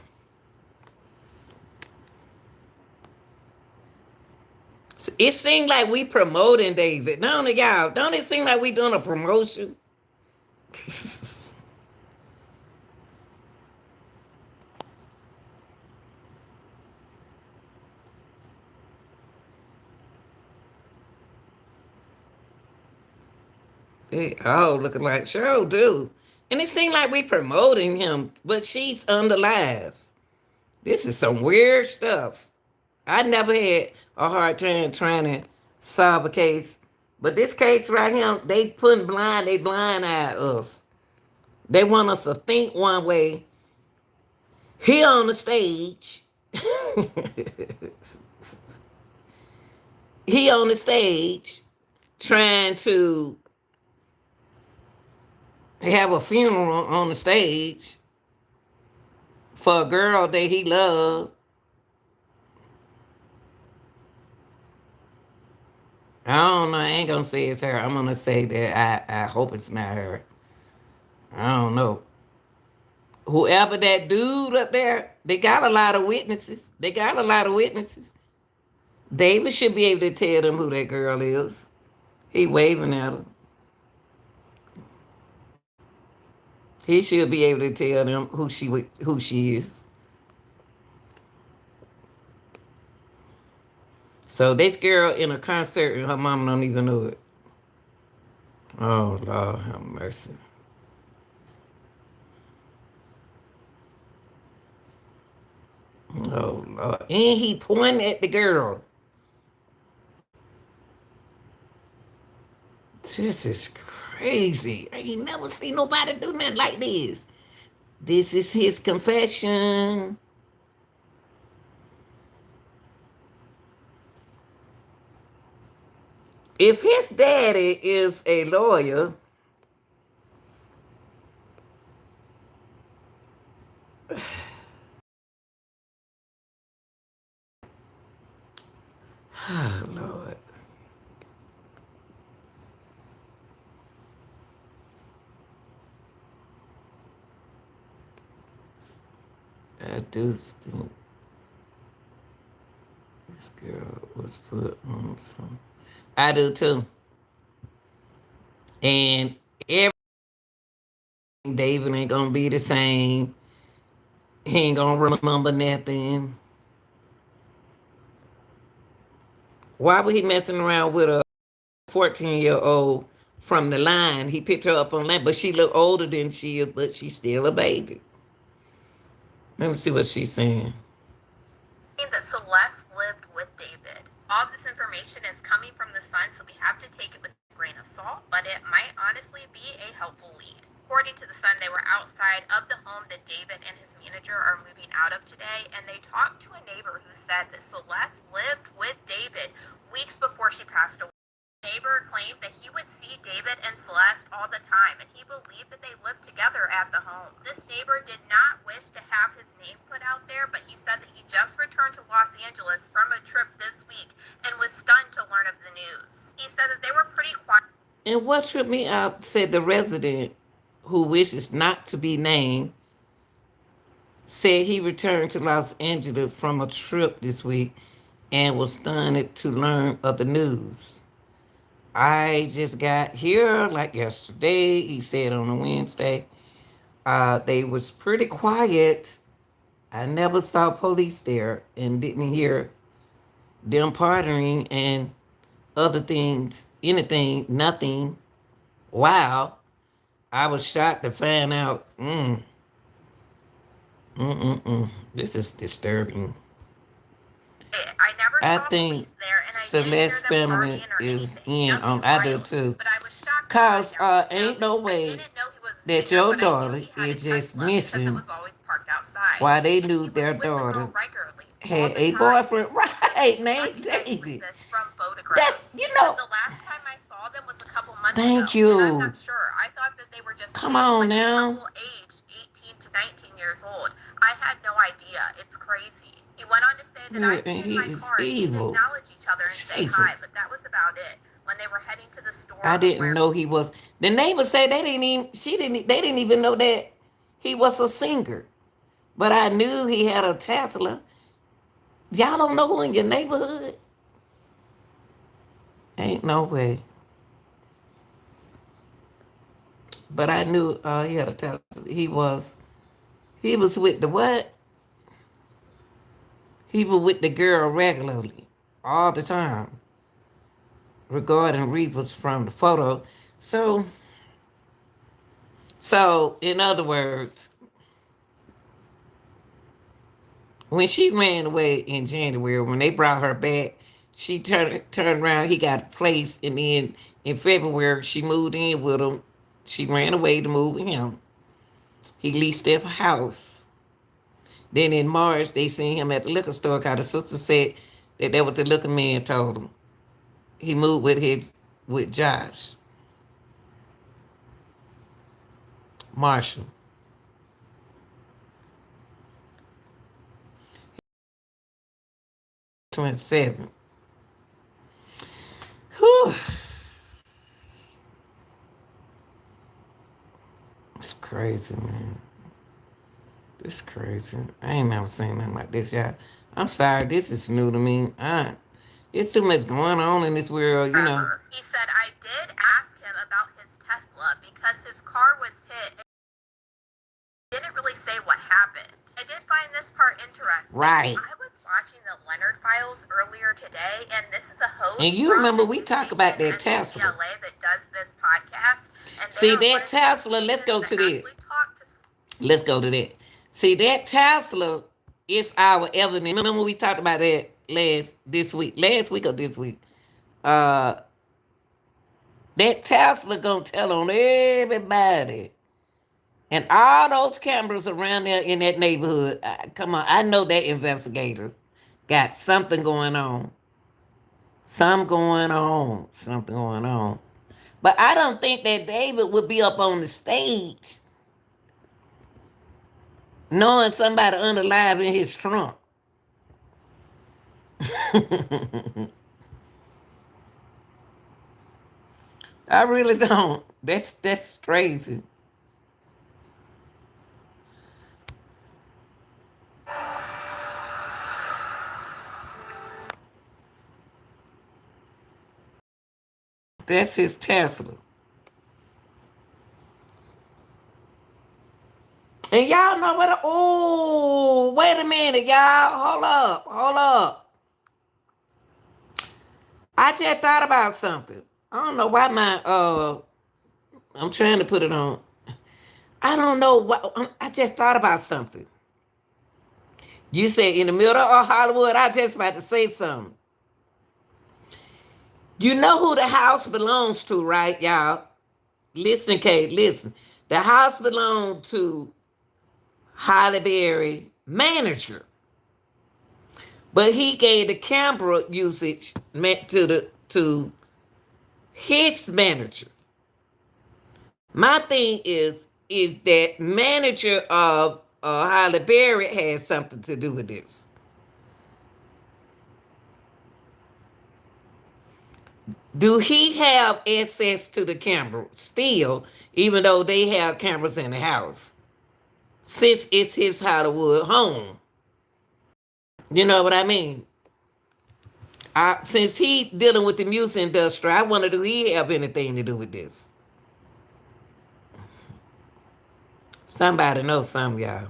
It seems like we promoting David. Don't it, y'all? Don't it seem like we doing a promotion? They all looking like sure do. And it seems like we promoting him, but she's under live. This is some weird stuff. I never had a hard time trying to solve a case. But this case right here, they blind eye us. They want us to think one way. He on the stage. He on the stage trying to have a funeral on the stage for a girl that he loved. I don't know. I ain't gonna say it's her. I'm gonna say that I hope it's not her. I don't know. Whoever that dude up there, they got a lot of witnesses. They got a lot of witnesses. David should be able to tell them who that girl is. He waving at her. He should be able to tell them who she is. So this girl in a concert and her mama don't even know it. Oh Lord have mercy. Oh Lord. And he pointed at the girl. This is crazy. I ain't never seen nobody do nothing like this. This is his confession. If his daddy is a lawyer, oh Lord. I do think this girl was put on some. I do too. And every David ain't gonna be the same. He ain't gonna remember nothing. Why was he messing around with a 14-year-old from the line? He picked her up on line, but she looked older than she is, but she's still a baby. Let me see what she's saying. That Celeste lived with David. All this information is coming from the Sun, so we have to take it with a grain of salt, but it might honestly be a helpful lead. According to the Sun, they were outside of the home that David and his manager are moving out of today, and they talked to a neighbor who said that Celeste lived with David weeks before she passed away. Neighbor claimed that he would see David and Celeste all the time, and he believed that they lived together at the home. This neighbor did not wish to have his name put out there, but he said that he just returned to Los Angeles from a trip this week and was stunned to learn of the news. He said that they were pretty quiet. And what tripped me out, said the resident, who wishes not to be named, said he returned to Los Angeles from a trip this week and was stunned to learn of the news. I just got here like yesterday, he said on a Wednesday. They was pretty quiet. I never saw police there and didn't hear them partying and other things, anything, nothing. Wow. I was shocked to find out. This is disturbing. I never I saw think police there, and I Celeste didn't hear them family partying or is anything. in on. Nothing I do violent, too. but I was shocked to Cause find there was ain't no I way didn't know he was a that singer, your but I knew daughter he had is a just Tesla because it missing was always parked outside. while they And knew he was their with the girl daughter regularly, all had the a time. boyfriend, right, I named recognize David. Rivas from photographs. That's, you know. The last time I saw them was a couple months Thank ago, and I'm you. not sure. I thought that they were just Come on like a now. couple aged 18 to 19 years old. I had no idea. It's crazy. He went on to say that Yeah, I'd be and in he my is car and we'd evil. acknowledge each other and say Jesus. hi, but that was about it. When they were heading to the store, I didn't know he was. The neighbors said they didn't even. They didn't even know that he was a singer. But I knew he had a Tesla. Y'all don't know who in your neighborhood? Ain't no way. But I knew he had a Tesla. He was with the what? He was with the girl regularly, all the time. Regarding Rivas from the photo. So in other words, When she ran away in January, when they brought her back, she turned around. He got a place, and then in February she moved in with him. She ran away to move with him. He leased their house. Then in March they seen him at the liquor store. Cause the sister said that what the liquor man told him. He moved with Josh Marshall. 27. Whew. It's crazy, man. This crazy. I ain't never seen nothing like this, y'all. I'm sorry, this is new to me. It's too much going on in this world, you know. He said, I did ask him about his Tesla because his car was hit. It didn't really say what happened. I did find this part interesting. Right. I was watching the Leonard Files earlier today, and this is a host. And you remember we talk about that Tesla. that does this podcast. And see that Tesla, let's go to that. Let's go to that. See that Tesla is our evidence. Remember we talked about that last week or this week. That Tesla gonna tell on everybody. And all those cameras around there in that neighborhood, come on, I know that investigator got something going on. Something going on. But I don't think that David would be up on the stage knowing somebody unalive in his trunk. I really don't. That's crazy. That's his Tesla. And y'all know what? Oh, wait a minute, y'all. Hold up. I just thought about something. I don't know why I'm trying to put it on. I don't know what. I just thought about something. You said in the middle of Hollywood. I just about to say something. You know who the house belongs to, right, y'all? Listen, Kate, listen. The house belonged to Halle Berry manager. But he gave the camera usage to his manager. My thing is that manager of Halle Berry has something to do with this. Do he have access to the camera still, even though they have cameras in the house? Since it's his Hollywood home. You know what I mean? Since he dealing with the music industry, I wonder, do he have anything to do with this? Somebody knows something, y'all.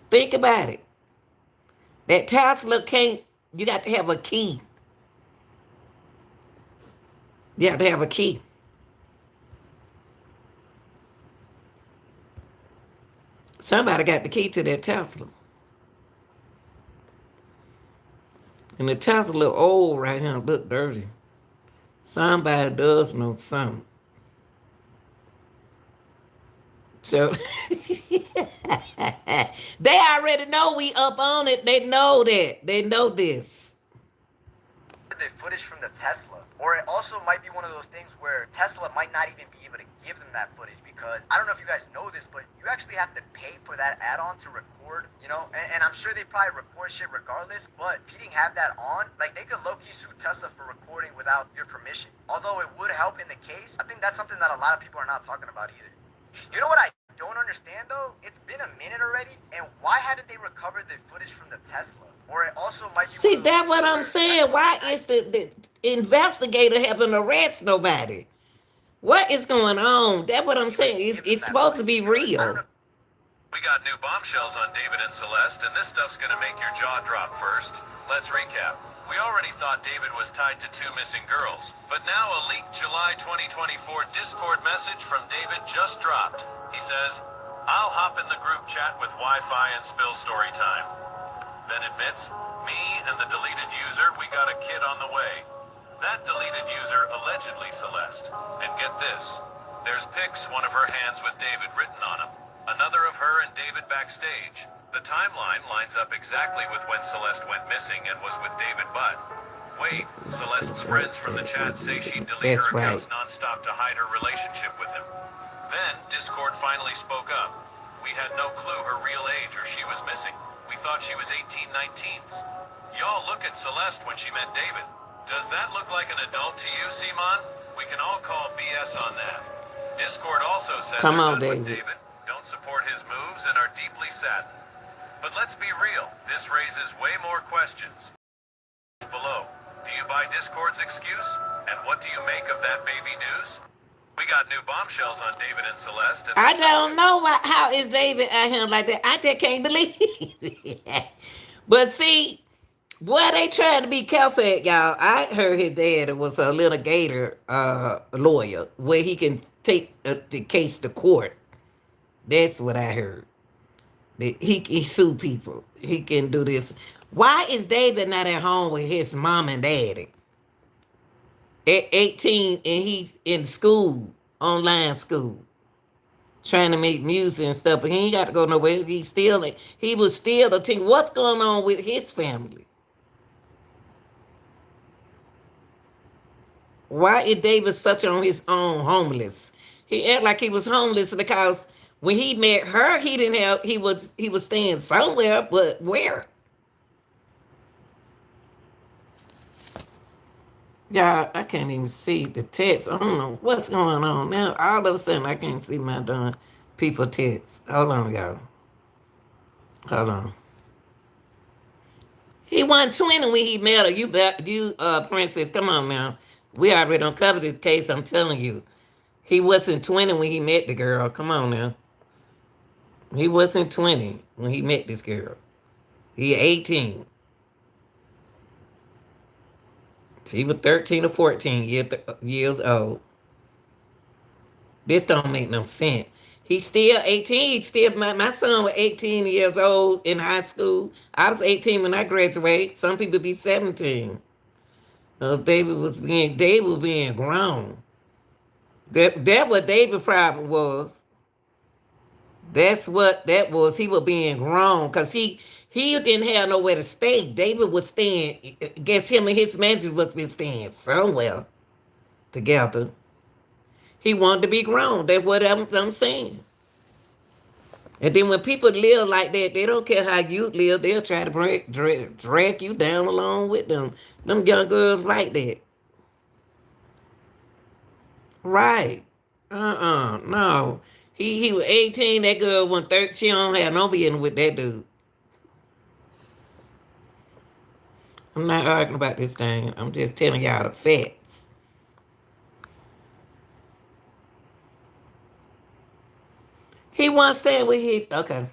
Think about it. That Tesla you got to have a key. You have to have a key. Somebody got the key to that Tesla. And the Tesla look old right here, look dirty. Somebody does know something. So they already know we up on it. They know that. They know this. The footage from the Tesla, or it also might be one of those things where Tesla might not even be able to give them that footage, because I don't know if you guys know this, but you actually have to pay for that add-on to record, you know, and I'm sure they probably record shit regardless, but if you didn't have that on, like, they could low-key sue Tesla for recording without your permission. Although it would help in the case, I think that's something that a lot of people are not talking about either. You know what I don't understand though? It's been a minute already, and why haven't they recovered the footage from the Tesla? Or it also might be. See, that's what I'm saying. Why is the investigator haven't arrested nobody? What is going on? That's what I'm saying. It's supposed to be real. We got new bombshells on David and Celeste, and this stuff's gonna make your jaw drop first. Let's recap. We already thought David was tied to 2 missing girls, but now a leaked July 2024 Discord message from David just dropped. He says, I'll hop in the group chat with Wi-Fi and spill story time. Then admits, me and the deleted user, we got a kid on the way. That deleted user allegedly Celeste. And get this, there's pics, one of her hands with David written on them. Another of her and David backstage. The timeline lines up exactly with when Celeste went missing and was with David, but wait, Celeste's friends from the chat say she'd delete That's her right. accounts nonstop to hide her relationship with him. Then Discord finally spoke up. We had no clue her real age or she was missing. We thought she was 18/19ths. Y'all look at Celeste when she met David. Does that look like an adult to you, Simon? We can all call BS on that. Discord also said Come they're on, done with David. David, don't support his moves, and are deeply saddened. But let's be real, this raises way more questions. Below, do you buy Discord's excuse? And what do you make of that baby news? We got new bombshells on David and Celeste. And I don't know how is David out here like that. I just can't believe it. But see, boy, they trying to be careful at y'all. I heard his dad was a litigator lawyer where he can take the case to court. That's what I heard. That he sue people. He can do this. Why is David not at home with his mom and daddy? At 18 and he's in school, online school, trying to make music and stuff, but he ain't got to go nowhere. He was still a teen. What's going on with his family? Why is David such on his own homeless? He act like he was homeless because when he met her, he didn't have he was staying somewhere, but where? Yeah, I can't even see the text. I don't know what's going on now. All of a sudden, I can't see my darn people text. Hold on, y'all. Hold on. He wasn't 20 when he met her. Princess, come on now. We already uncovered this case. I'm telling you, he wasn't 20 when he met the girl. Come on now. He wasn't 20 when he met this girl. He 18. She was 13 or 14 years old. This don't make no sense. He's still 18. My son was 18 years old in high school. I was 18 when I graduated. Some people be 17. David was being grown. That what David's problem was. That's what that was. He was being grown because he didn't have nowhere to stay. David was staying. I guess him and his manager must been staying somewhere together. He wanted to be grown. That's what I'm saying. And then when people live like that, they don't care how you live. They'll try to drag you down along with them. Them young girls like that. Right. No. He was 18. That girl was 13. She don't have no business with that dude. I'm not arguing about this thing. I'm just telling y'all the facts. He wants to stay with his. Okay.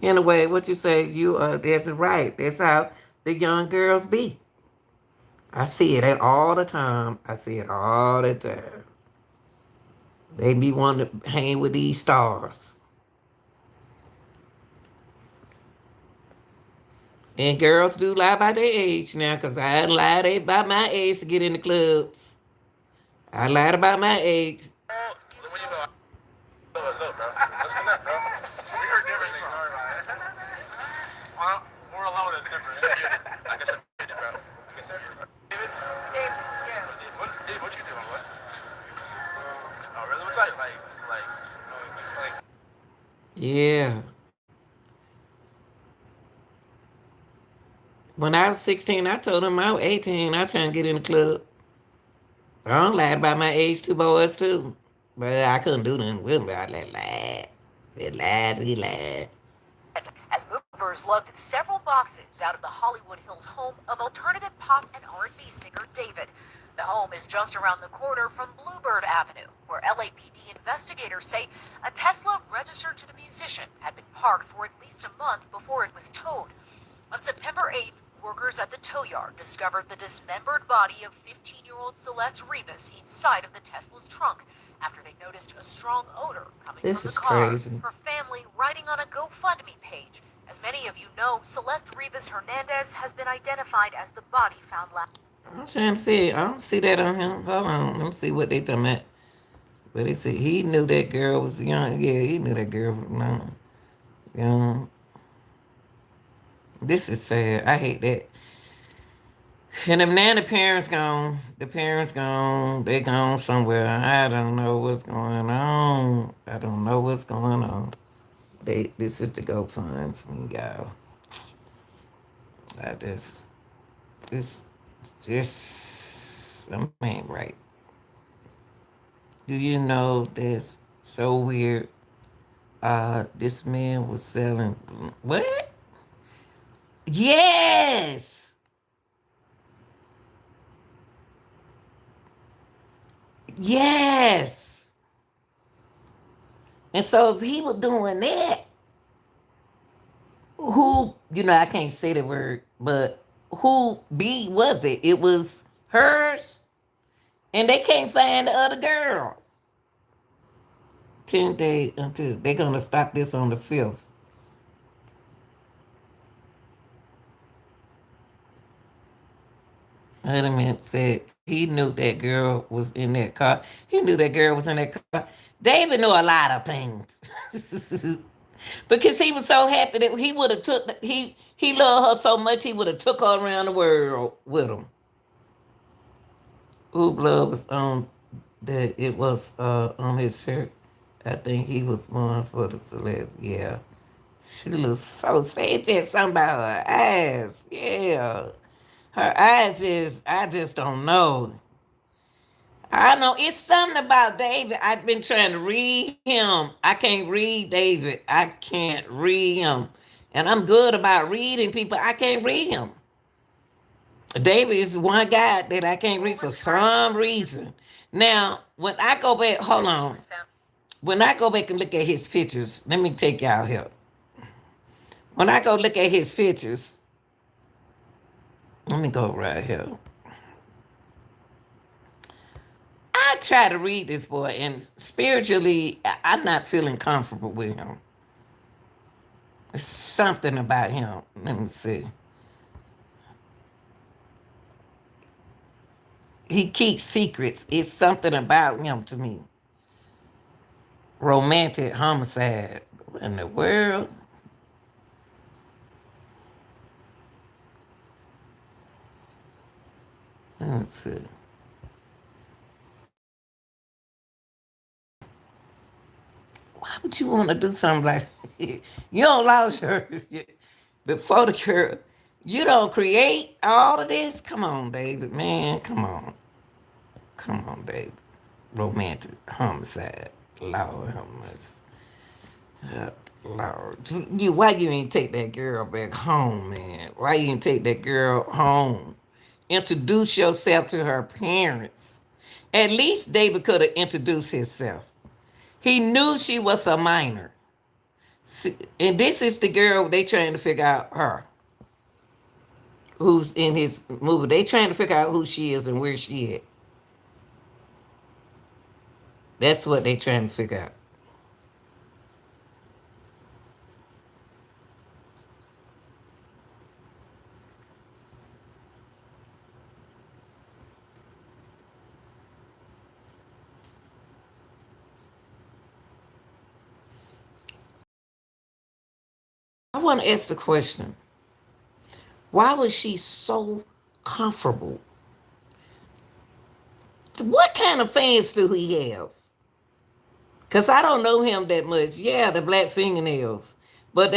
Anyway, what you say? You are definitely right. That's how the young girls be. I see it all the time. I see it all the time. They be wanting to hang with these stars. And girls do lie by their age now, because I lied about my age to get in the clubs. I lied about my age. Oh, when you know, look, bro. Let's connect, bro. We heard different things. Well, we're alone is different. Like I said, bro. Like I said, David? Dave, yeah. Dave, what you doing? What? Oh, really? What's that? Like. Yeah. When I was 16, I told him I was 18. I trying to get in the club. I don't lie about my age to boys too. But I couldn't do nothing with them. I lied. We lied. As movers lugged several boxes out of the Hollywood Hills home of alternative pop and R&B singer David. The home is just around the corner from Bluebird Avenue, where LAPD investigators say a Tesla registered to the musician had been parked for at least a month before it was towed. On September 8th, workers at the tow yard discovered the dismembered body of 15-year-old Celeste Rivas inside of the Tesla's trunk after they noticed a strong odor coming This from the is car. crazy. Her family writing on a GoFundMe page. As many of you know, Celeste Rivas Hernandez has been identified as the body found last. I'm trying to see. I don't see that on him. Hold on. Let me see what they talking about. But they said he knew that girl was young. Yeah, he knew that girl was young. This is sad. I hate that. And if now the parents gone, they gone somewhere. I don't know what's going on. I don't know what's going on. This is the GoFundMe, y'all. I just, I ain't right. Do you know that's so weird? This man was selling, what? Yes! Yes! And so if he was doing that, who, I can't say the word, but who B was it? It was hers, and they can't find the other girl. 10 days until they're gonna stop this on the 5th. Letterman said he knew that girl was in that car. He knew that girl was in that car. David knew a lot of things. Because he was so happy that he would have he loved her so much he would have took her around the world with him. Ooh, blood was on that it was on his shirt. I think he was one for the Celeste. Yeah. She looks so sad. Just something about her eyes. Yeah. Her eyes is, I just don't know. I know it's something about David. I've been trying to read him. I can't read David. I can't read him. And I'm good about reading people. I can't read him. David is one guy that I can't read for some reason. Now, when I go back, hold on. When I go back and look at his pictures, let me take y'all here. When I go look at his pictures, let me go right here. I try to read this boy, and spiritually, I'm not feeling comfortable with him. There's something about him. Let me see. He keeps secrets. It's something about him to me. Romantic homicide. What in the world? Let me see. Why would you want to do something like that? You don't lose her before the girl. You don't create all of this? Come on, David, man. Come on. Come on, David. Romantic homicide. Lord have mercy. Lord. Why you ain't take that girl back home, man? Why you ain't take that girl home? Introduce yourself to her parents. At least David could have introduced himself. He knew she was a minor. See, and this is the girl they trying to figure out her. Who's in his movie. They trying to figure out who she is and where she at. That's what they trying to figure out. I want to ask the question. Why was she so comfortable? What kind of fans do he have? Because I don't know him that much. Yeah, the black fingernails. But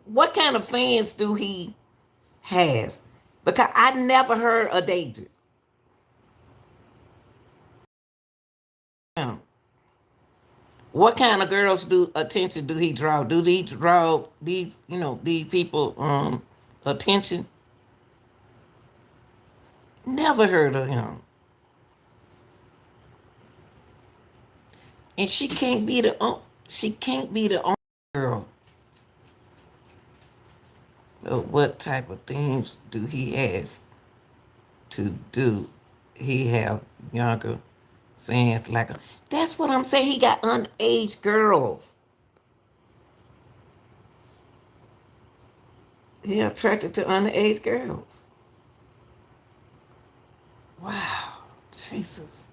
what kind of fans do he has? Because I never heard a David. What kind of girls do attention do he draw? Do he draw these people attention? Never heard of him. And she can't be the only girl. What type of things do he has to do? He have younger Fans like him. That's what I'm saying. He got underage girls. He attracted to underage girls. Wow. Jesus.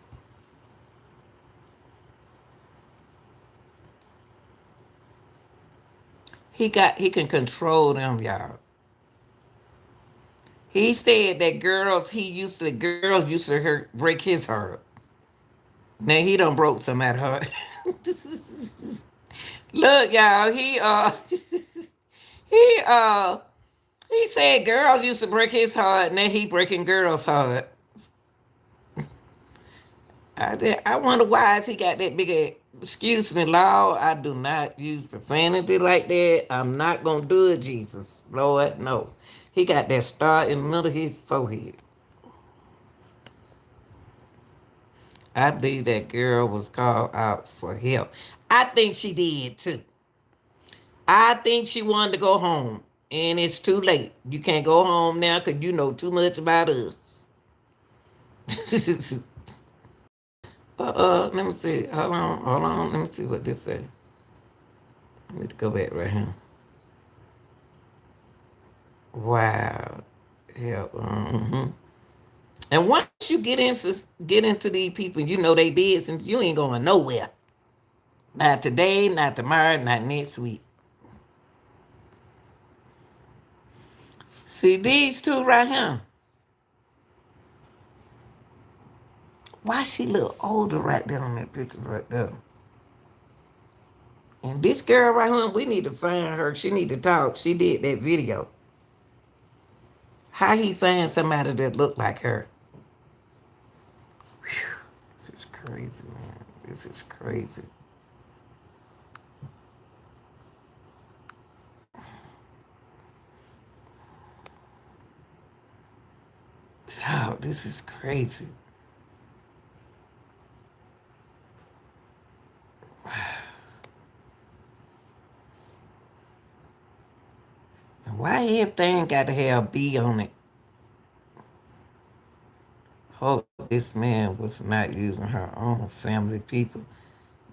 He can control them, y'all. He said that girls used to break his heart. Now he done broke somebody's heart. Look, y'all, he he said girls used to break his heart, now he breaking girls' heart. I wonder why he got that big. Excuse me, Lord. I do not use profanity like that. I'm not gonna do it, Jesus, Lord. No, he got that star in the middle of his forehead. I believe that girl was called out for help. I think she did too. I think she wanted to go home, and it's too late. You can't go home now because you know too much about us. Let me see. Hold on. Let me see what this says. I need to go back right here. Wow. Yeah. And once you get into these people, you know they business. You ain't going nowhere. Not today, not tomorrow, not next week. See these two right here. Why she look older right there on that picture right there? And this girl right here, we need to find her. She need to talk. She did that video. How he find somebody that look like her? Whew, this is crazy, man. This is crazy. Oh, this is crazy. Why everything got to have B on it? Hope this man was not using her own family people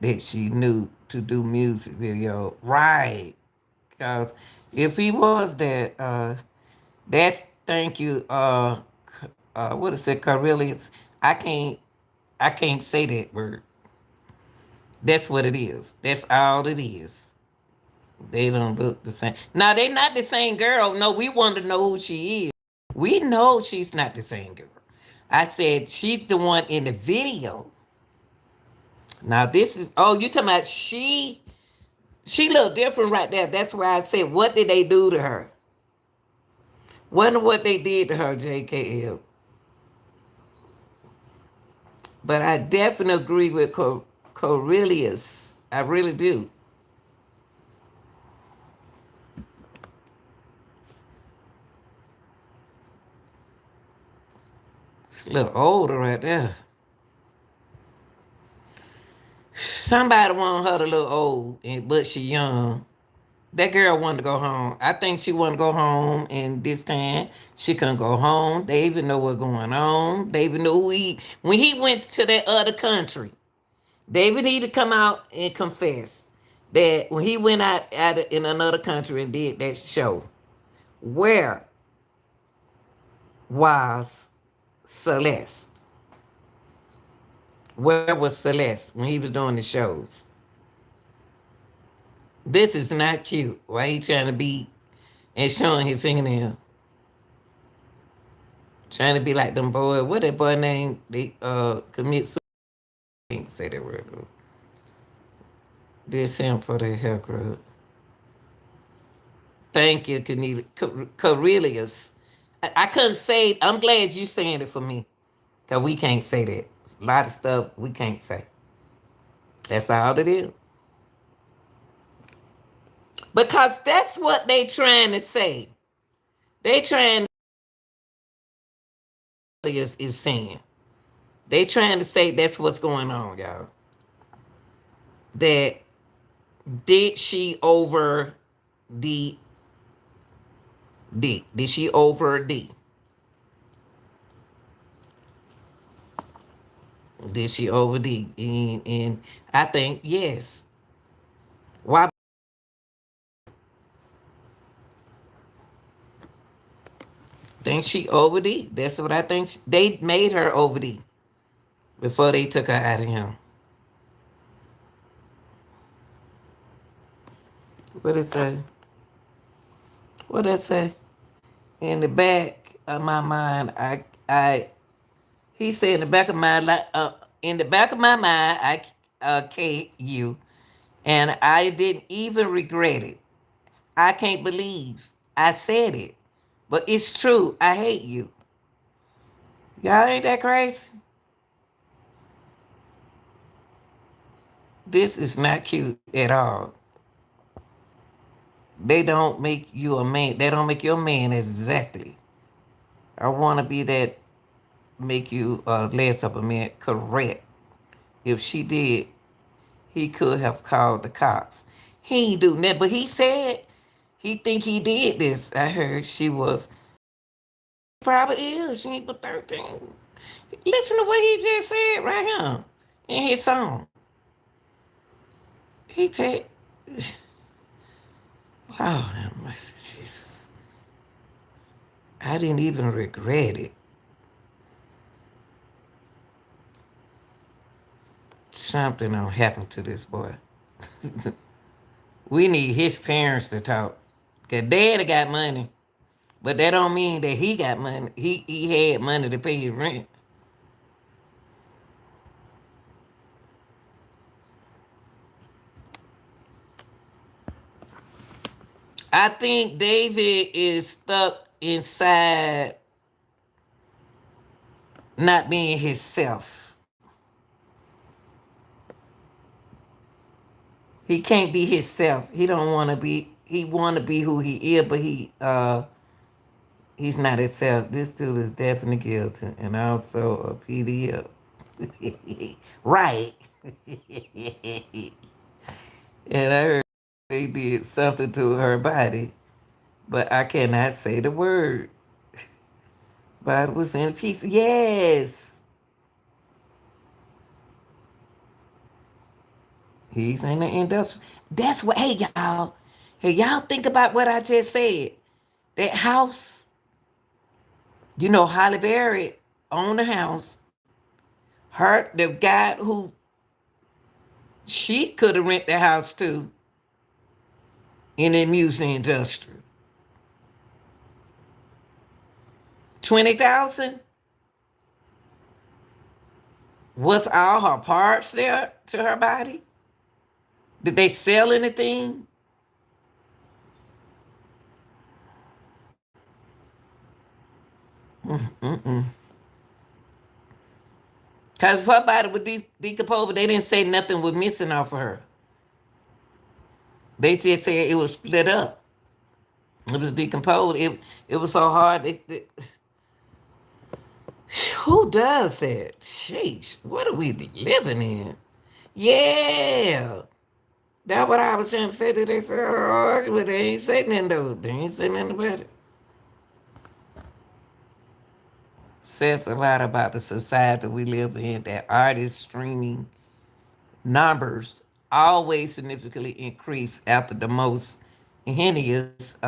that she knew to do music video. Right. Because if he was that, that's thank you, what is it, Cornelius? I can't I can't say that word. That's what it is. That's all it is. They don't look the same. Now they not the same girl. No, we want to know who she is. We know she's not the same girl. I said she's the one in the video. Now this is you talking about she look different right there. That's why I said what did they do to her? Wonder what they did to her, JKL. But I definitely agree with Cornelius. I really do. She's a little older right there. Somebody want her to look old, but she young. That girl wanted to go home. I think she wanted to go home, and this time she couldn't go home. They even know what's going on. They even know when he went to that other country. David need to come out and confess that when he went out in another country and did that show, where was Celeste? Where was Celeste when he was doing the shows? This is not cute. Why he trying to be and showing his fingernail? Trying to be like them boy. What that boy name? They commit suicide. I can't say that word. This him for the hair grub. Thank you, Cornelius. I couldn't say. I'm glad you saying it for me, cause we can't say that. A lot of stuff we can't say. That's all it is. Because that's what they trying to say. They trying is saying. They trying to say that's what's going on, y'all. That did she over the D? Did she over D? Did she OD? And I think yes. Why think she OD? That's what I think. They made her OD before they took her out of him. What it say? What it say? In the back of my mind, he said in the back of my in the back of my mind, K you, and I didn't even regret it. I can't believe I said it, but it's true. I hate you. Y'all ain't that crazy? This is not cute at all. They don't make you a man. They don't make you a man exactly. I want to be that make you less of a man. Correct. If she did, he could have called the cops. He ain't do nothing, but he said he think he did this. I heard she was probably is. She ain't but 13. Listen to what he just said right here in his song. He said, "Oh, have mercy, Jesus. I didn't even regret it. Something don't happen to this boy. We need his parents to talk. Cause daddy got money, but that don't mean that he got money. He had money to pay his rent. I think David is stuck inside not being himself. He can't be himself. He don't want to be. He want to be who he is, but he's not himself. This dude is definitely guilty and also a PDF. Right. And I heard they did something to her body, but I cannot say the word. Body was in pieces. Yes. He's in the industry. That's what, hey, y'all. Hey, y'all think about what I just said. That house, Holly Berry owned the house. The guy who she could have rented the house to in the music industry. 20,000 was all her parts there to her body. Did they sell anything? Mm-mm. Because if her body was decomposed, but they didn't say nothing was missing off of her. They just said it was split up. It was decomposed. It was so hard. Who does that? Sheesh. What are we living in? Yeah. That's what I was trying to say. That they said, oh, but they ain't saying nothing though. They ain't saying nothing about it. Says a lot about the society we live in that artist streaming numbers always significantly increase after the most heinous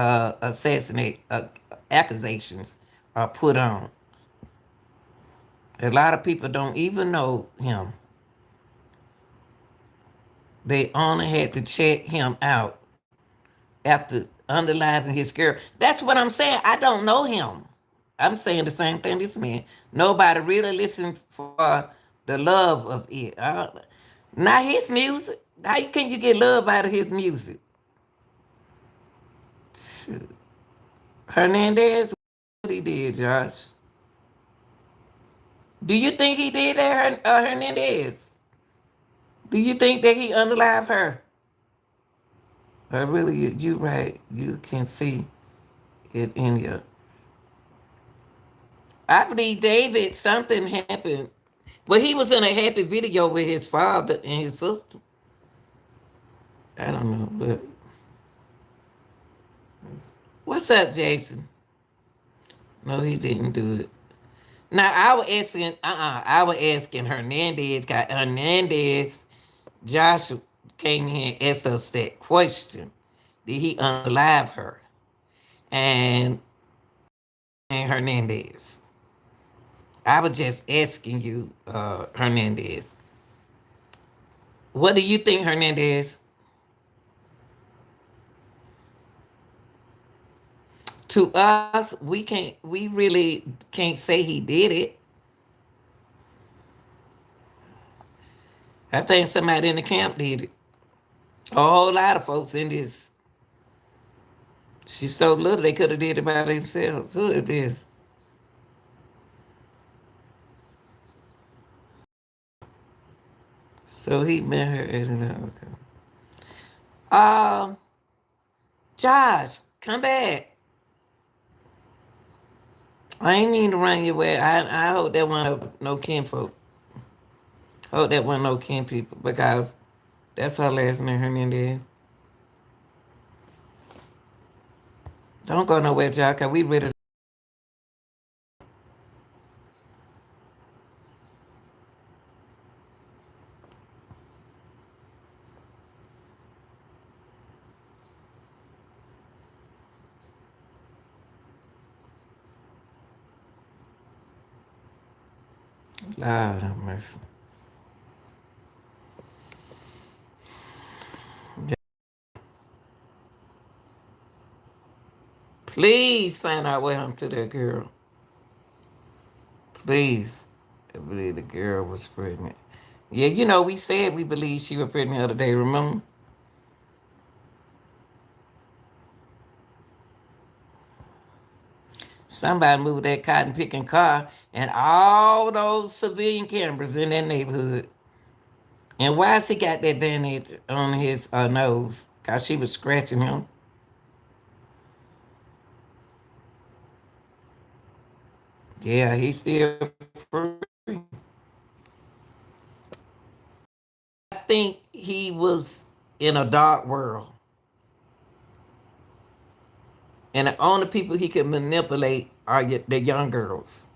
accusations are put on. A lot of people don't even know him. They only had to check him out after underlining his girl. That's what I'm saying. I don't know him. I'm saying the same thing this man. Nobody really listened for the love of it. Not his music. How can you get love out of his music? Shoot. Hernandez, what he did, Josh? Do you think he did that, Hernandez? Do you think that he unalived her? Really, you right. You can see it in your. I believe David, something happened. Well, he was in a happy video with his father and his sister. I don't know, but what's up, Jason? No, he didn't do it. Now I was asking Hernandez, got Hernandez, Joshua came here and asked us that question. Did he unalive her? And Hernandez. I was just asking you, Hernandez. What do you think, Hernandez? To us, we really can't say he did it. I think somebody in the camp did it. A whole lot of folks in this. She's so little they could have did it by themselves. Who is this? So he met her at an okay. Um, Josh, come back. I ain't mean to run your way. I hope that one no kinfolk. Hope that one no kin people because that's her last name, Hernandez. Don't go nowhere, y'all, cause we ready. Lord have mercy. Please find out what happened to that girl. Please. I believe the girl was pregnant. Yeah, we said we believe she was pregnant the other day, remember? Somebody moved that cotton picking car and all those civilian cameras in that neighborhood. And why has he got that bandage on his nose? Because she was scratching him. Yeah, he's still free. I think he was in a dark world. And the only people he can manipulate are the young girls.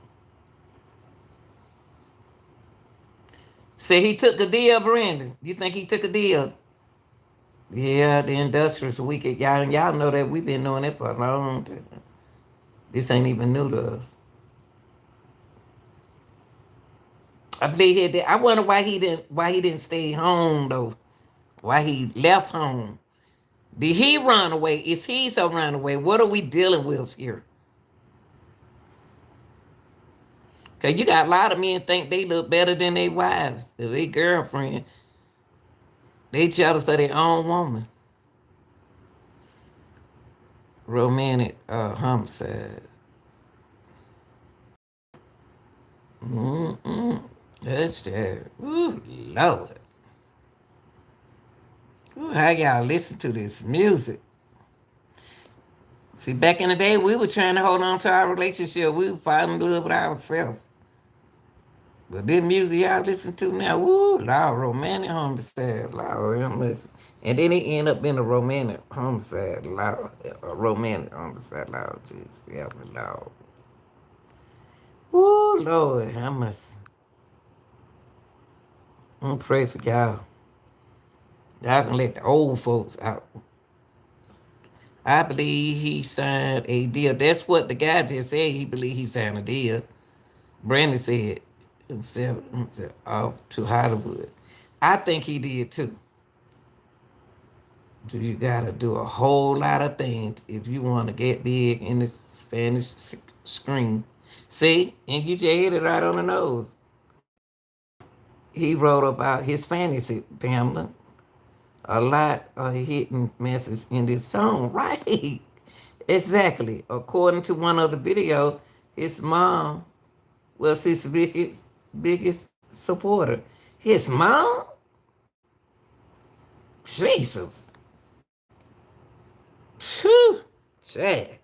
Say he took a deal, Brandon. You think he took a deal? Yeah, the industrious wicked. Y'all know that we've been doing it for a long time. This ain't even new to us. I believe he did. I wonder why he didn't stay home though. Why he left home. Did he run away? Is he so run away? What are we dealing with here? Cause you got a lot of men think they look better than their wives, their girlfriend. They jealous of their own woman. Romantic homicide. Mm-mm. That's that. Ooh, Lord. Ooh, how y'all listen to this music? See, back in the day, we were trying to hold on to our relationship. We were falling in love with ourselves. But this music y'all listen to now, woo, Lord, romantic homicide, Lord, and then it end up being a romantic homicide, Lord, a romantic homicide, Lord, Jesus, help me, Lord. Woo, Lord, I must. I'm pray for y'all. Y'all can let the old folks out. I believe he signed a deal. That's what the guy just said. He believed he signed a deal. Brandon said himself off to Hollywood. I think he did too. You gotta do a whole lot of things if you want to get big in the Spanish screen. See, and you just hit it right on the nose. He wrote about his fantasy, Pamela. A lot of hidden message in this song, right? Exactly. According to one of the video, his mom was his biggest supporter. His mom? Jesus. Phew. Chad.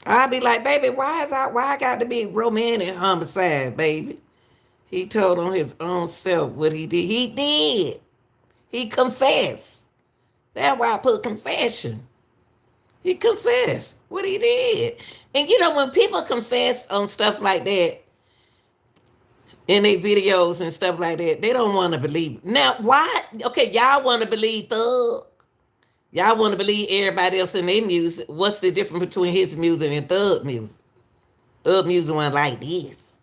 I'd be like, baby, why I got to be romantic homicide, baby? He told on his own self what he did. He did. He confessed. That's why I put confession. He confessed what he did. And you know, when people confess on stuff like that in their videos and stuff like that, they don't want to believe. Now, why? Okay, y'all want to believe Thug. Y'all want to believe everybody else in their music. What's the difference between his music and Thug music? Thug music went like this.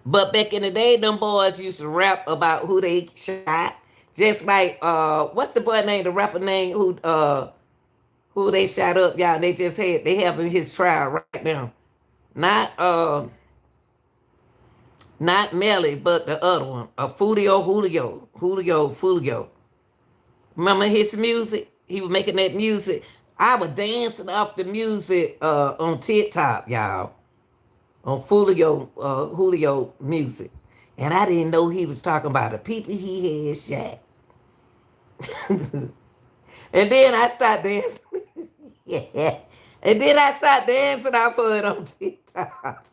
But back in the day, them boys used to rap about who they shot. Just like what's the boy name, the rapper name who they shot up, y'all. They having his trial right now. Not not Melly, but the other one. Julio. Remember his music? He was making that music. I was dancing off the music on TikTok, y'all. On Julio music. And I didn't know he was talking about the people he had shot. And then I started dancing. Yeah. And then I started dancing off of it on TikTok.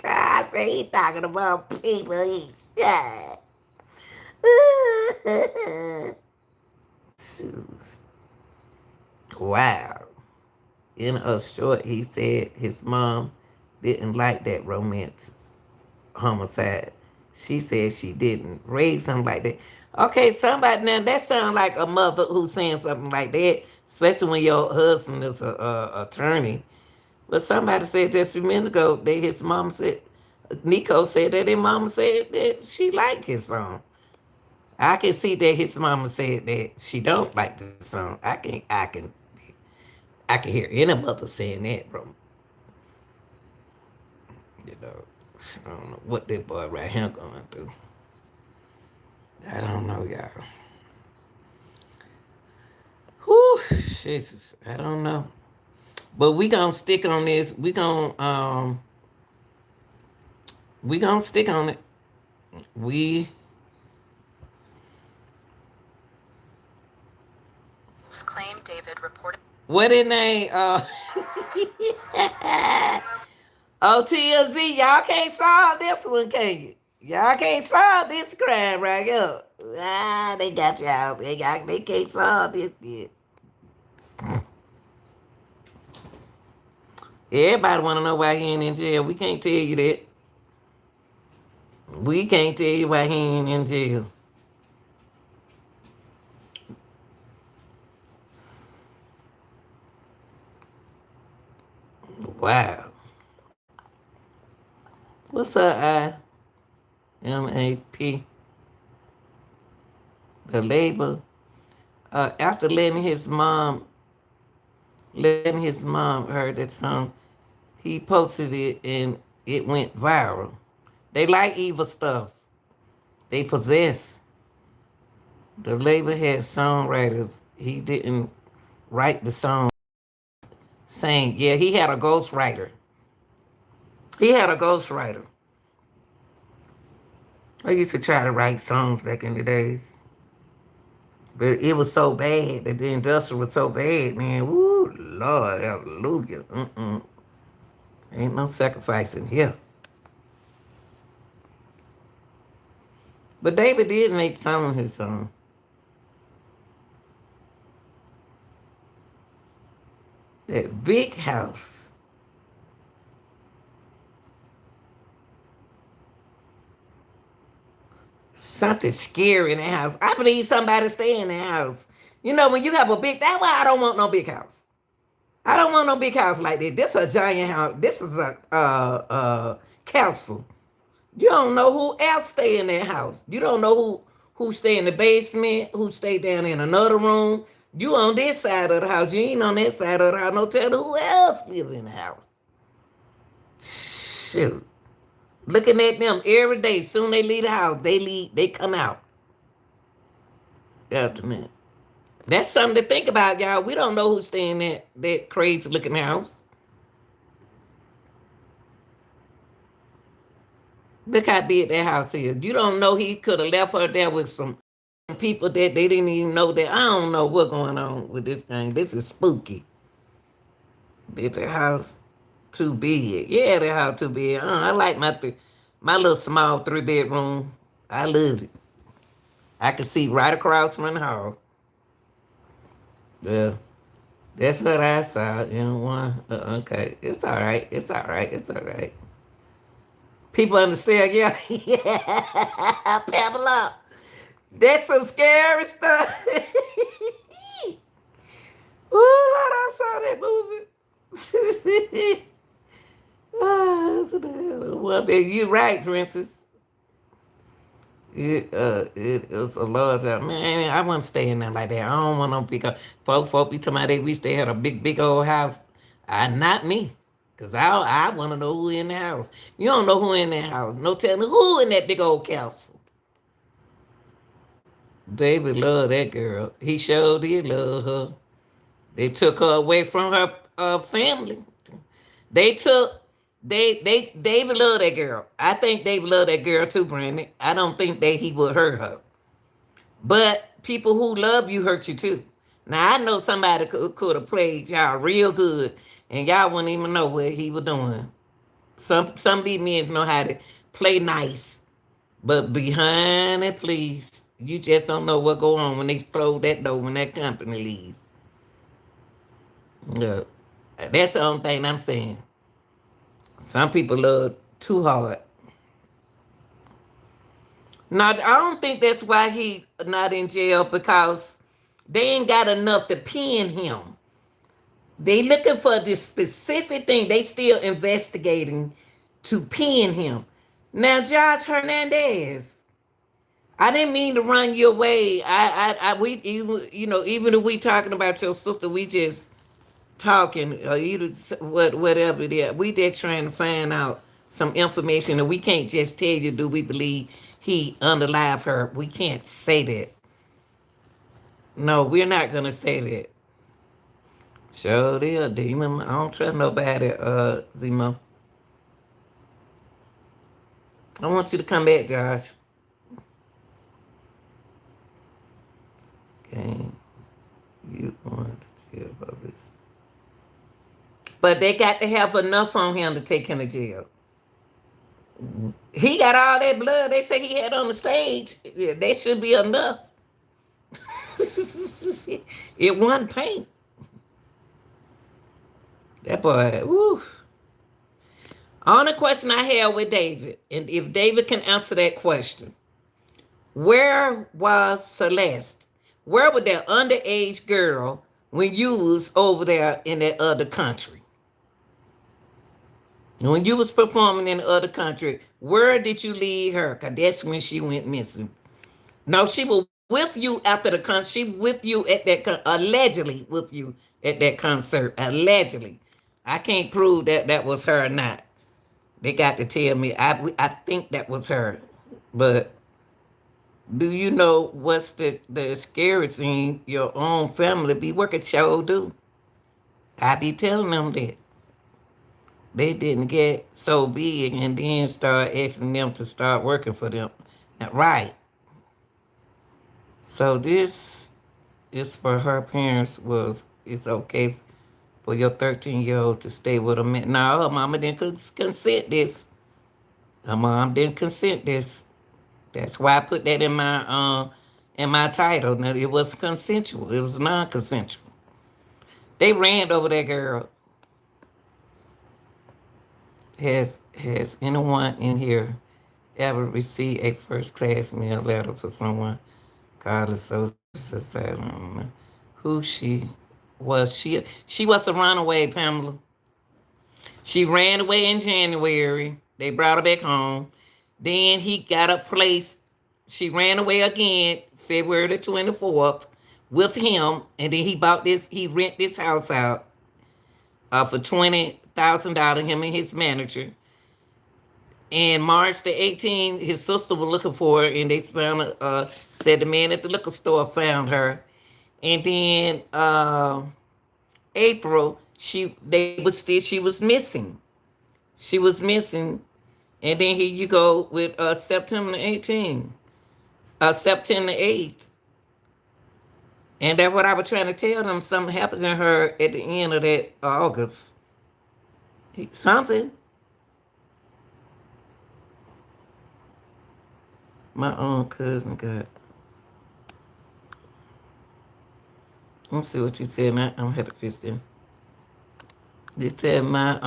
I said he talking about people he shot. Wow. In a short, he said his mom didn't like that romantic homicide. She said she didn't raise him like that. Okay, somebody now that sounds like a mother who's saying something like that, especially when your husband is a attorney. But somebody said just a few minutes ago that his mom said, Nico said that his mama said that she liked his song. I can see that his mama said that she don't like the song. I can hear any mother saying that, bro. You know, I don't know what that boy right here going through. I don't know, y'all. Whew, Jesus, I don't know. But we gonna stick on this. We gonna stick on it. We Claim David reported. what in name? Oh, TMZ, y'all can't solve this one, can you? Y'all can't solve this crime right here. Ah, they got y'all. They can't solve this yet. Everybody want to know why he ain't in jail. We can't tell you that. We can't tell you why he ain't in jail. Wow. What's up, IMAP? The label. After letting his mom heard that song, he posted it and it went viral. They like evil stuff. They possess. The label had songwriters. He didn't write the song. Saying, yeah, he had a ghostwriter. He had a ghostwriter. I used to try to write songs back in the days. But it was so bad that the industrial was so bad, man. Woo, Lord, hallelujah. Ain't no sacrificing here. But David did make some of his songs. That big house. Something scary in that house. I believe somebody stay in that house. You know, when you have a big, that's why I don't want no big house. I don't want no big house like this. This is a giant house. This is a castle. You don't know who else stay in that house. You don't know who stay in the basement, who stay down in another room. You on this side of the house. You ain't on that side of the house. No telling who else live in the house. Shoot. Looking at them every day. Soon they leave the house. They come out. After that. That's something to think about, y'all. We don't know who's staying in that crazy looking house. Look how big that house is. You don't know he could have left her there with some people that they didn't even know that. I don't know what's going on with this thing. This is spooky. Did the house too big? Yeah, the house too big. I like my little small 3-bedroom. I love it. I can see right across from the hall. Yeah. That's what I saw in one. Okay, it's all right. It's all right. It's all right. People understand, yeah. Yeah, Pamela. That's some scary stuff. Oh, Lord, I saw that movie. Ah, that's the hell. Well, you're right, Princess. It is a large out. Man, I want to stay in there like that. I don't want no big folk be talking about they wish they had a big old house. Not me. Cause I want to know who in the house. You don't know who in that house. No telling who in that big old castle. David loved that girl. He sure did love her. They took her away from her family. They took they David loved that girl. I think David loved that girl too, Brandon. I don't think that he would hurt her. But people who love you hurt you too. Now I know somebody could have played y'all real good, and y'all wouldn't even know what he was doing. Some of these men know how to play nice, but behind it, please, you just don't know what go on when they close that door when that company leaves. Yeah, that's the only thing I'm saying. Some people love too hard. Now I don't think that's why he not in jail because they ain't got enough to pin him. They looking for this specific thing. They still investigating to pin him. Now, Josh Hernandez, I didn't mean to run your way. We, you know, even if we talking about your sister, we just talking, or either whatever it is. We just trying to find out some information, and we can't just tell you, do we believe he underlied her? We can't say that. No, we're not gonna say that. Sure, they a demon. I don't trust nobody, Zemo. I want you to come back, Josh. Okay, you want to tell about this. But they got to have enough on him to take him to jail. He got all that blood they say he had on the stage. Yeah, that should be enough. It wasn't paint. That boy, woo. Only question I had with David, and if David can answer that question, where was Celeste? Where was that underage girl when you was over there in that other country? When you was performing in the other country, where did you leave her? Cause that's when she went missing. No, she was with you after the concert. She with you at that allegedly with you at that concert. Allegedly, I can't prove that that was her or not. They got to tell me. I think that was her, but do you know what's the scary thing? Your own family be working show do. I be telling them that they didn't get so big and then start asking them to start working for them. Now, right. So this is for her parents was it's okay for your 13-year-old to stay with a man. No, her mama didn't consent this. Her mom didn't consent this. That's why I put that in my title. Now it was consensual. It was non-consensual. They ran over that girl. Has anyone in here ever received a first class mail letter for someone called a social society? Who she was? She was a runaway, Pamela. She ran away in January. They brought her back home. Then he got a place. She ran away again February the 24th with him, and then he bought this. He rent this house out for $20,000. Him and his manager. And March the 18th, his sister was looking for her, and they found said the man at the liquor store found her. And then April, she was missing. She was missing. And then here you go with September the 18th, September the 8th. And that's what I was trying to tell them. Something happened to her at the end of that August. Something. My own cousin got. Let's see what you said. I'm had to fix them. They said my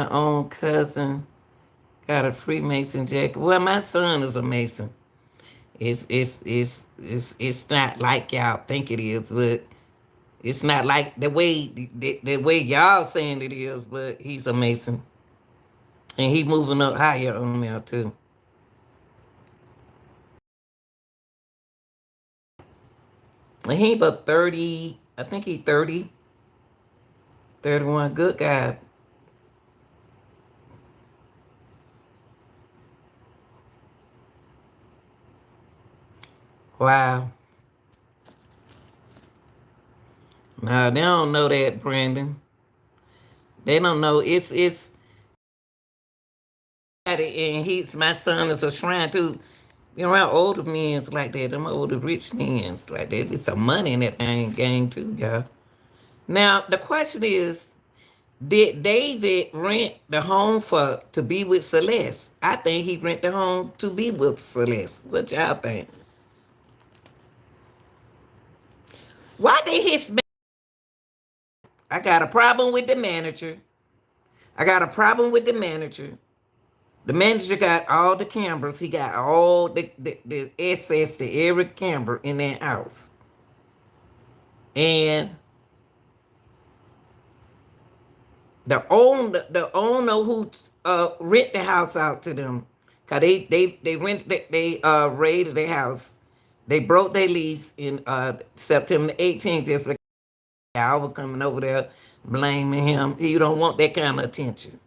own cousin got a Freemason jacket. Well, my son is a Mason. It's not like y'all think it is, but it's not like the way y'all saying it is. But he's a Mason, and he moving up higher on there too. And he about 30. I think he 30, 31. Good guy. Wow. Nah, they don't know that, Brandon. They don't know. It's and he's my son is a shrine too. You around older men's like that, them older rich men's like that. It's some money in that thing game too, y'all. Now the question is, did David rent the home for to be with Celeste? I think he rent the home to be with Celeste. What y'all think? Why did his I got a problem with the manager. I got a problem with the manager. The manager got all the cameras. He got all the access to every camera in that house. And the owner who rent the house out to them, cause they rent they raided their house. They broke their lease in September 18th just because I was coming over there blaming him. You don't want that kind of attention.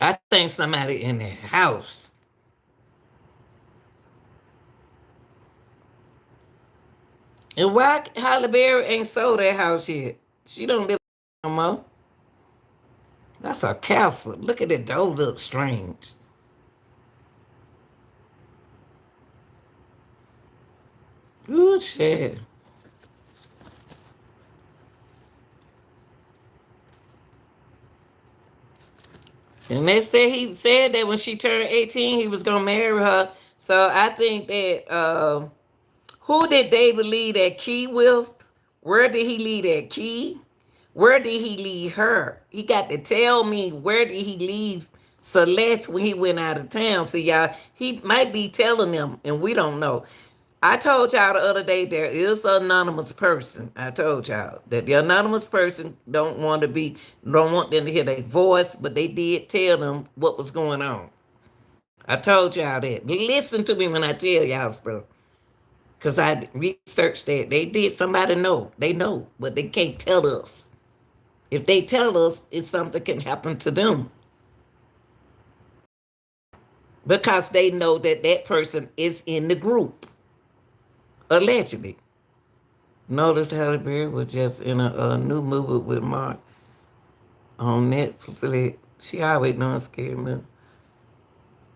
I think somebody in the house. And why Halle Berry ain't sold that house yet? She don't live no more. That's a castle. Look at it. Those look strange. Ooh, shit. And they said he said that when she turned 18, he was gonna marry her. So I think that who did David leave that key with? Where did he leave that key? Where did he leave her? He got to tell me where did he leave Celeste when he went out of town. See y'all, he might be telling them, and we don't know. I told y'all the other day there is an anonymous person. I told y'all that the anonymous person don't want them to hear their voice, but they did tell them what was going on. I told y'all that. Listen to me when I tell y'all stuff. Cause I researched that. They did somebody know. They know, but they can't tell us. If they tell us, it's something can happen to them. Because they know that that person is in the group. Allegedly. Notice Halle Berry was just in a new movie with Mark on Netflix. She always doing scary movie.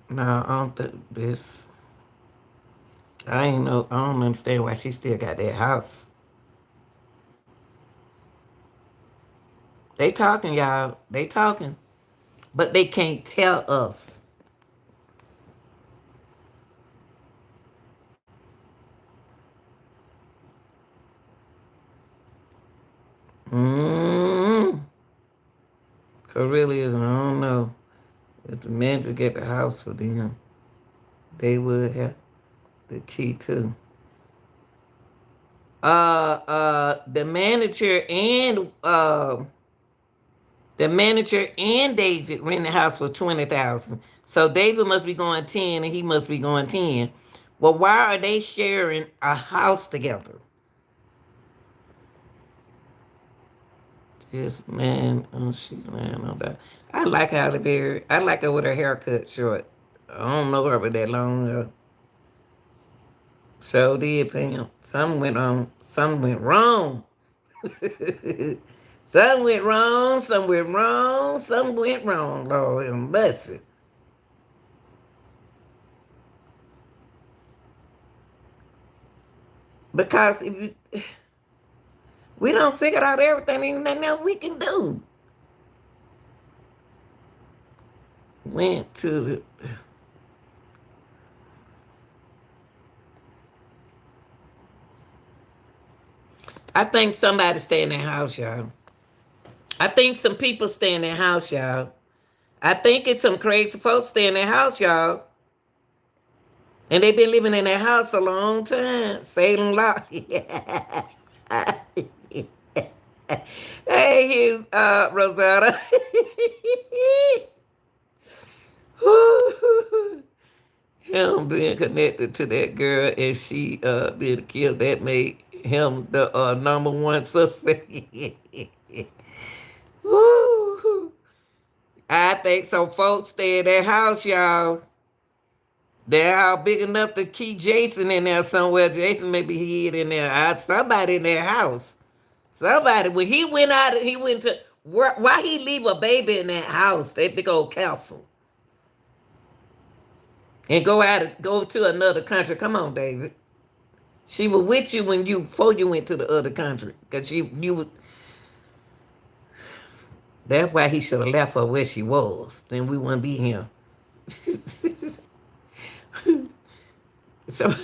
No, I don't think this. I ain't know. I don't understand why she still got that house. They talking, y'all. They talking, but they can't tell us. Mm. Cornelius, I don't know. If the men to get the house for them, they would have the key too. The manager and David rent the house for 20,000. So David must be going 10 and he must be going 10. Well, why are they sharing a house together? This man, oh, she's lying on that. I like Halle Berry. I like her with her hair cut short. I don't know her with that long hair. So did Pam. Some went on. Some went wrong. Some went wrong. Some went wrong. Some went wrong. Lord have mercy. Because if you, we don't figure out everything, ain't nothing else we can do. went to the, I think somebody stay in that house, y'all. I think some people stay in that house, y'all. I think it's some crazy folks stay in that house, y'all. And they been living in that house a long time. Salem Law. Hey, here's Rosetta. Him being connected to that girl and she being killed, that made him the number one suspect. Woo. I think some folks stay in that house, y'all. They're all big enough to keep Jason in there somewhere. Jason may be hid in there. Somebody in their house. Somebody. When he went out, he went to why he leave a baby in that house, that big old castle, and go to another country. Come on, David. She was with you when before you went to the other country. Cause you that's why he should have left her where she was. Then we wouldn't be here. So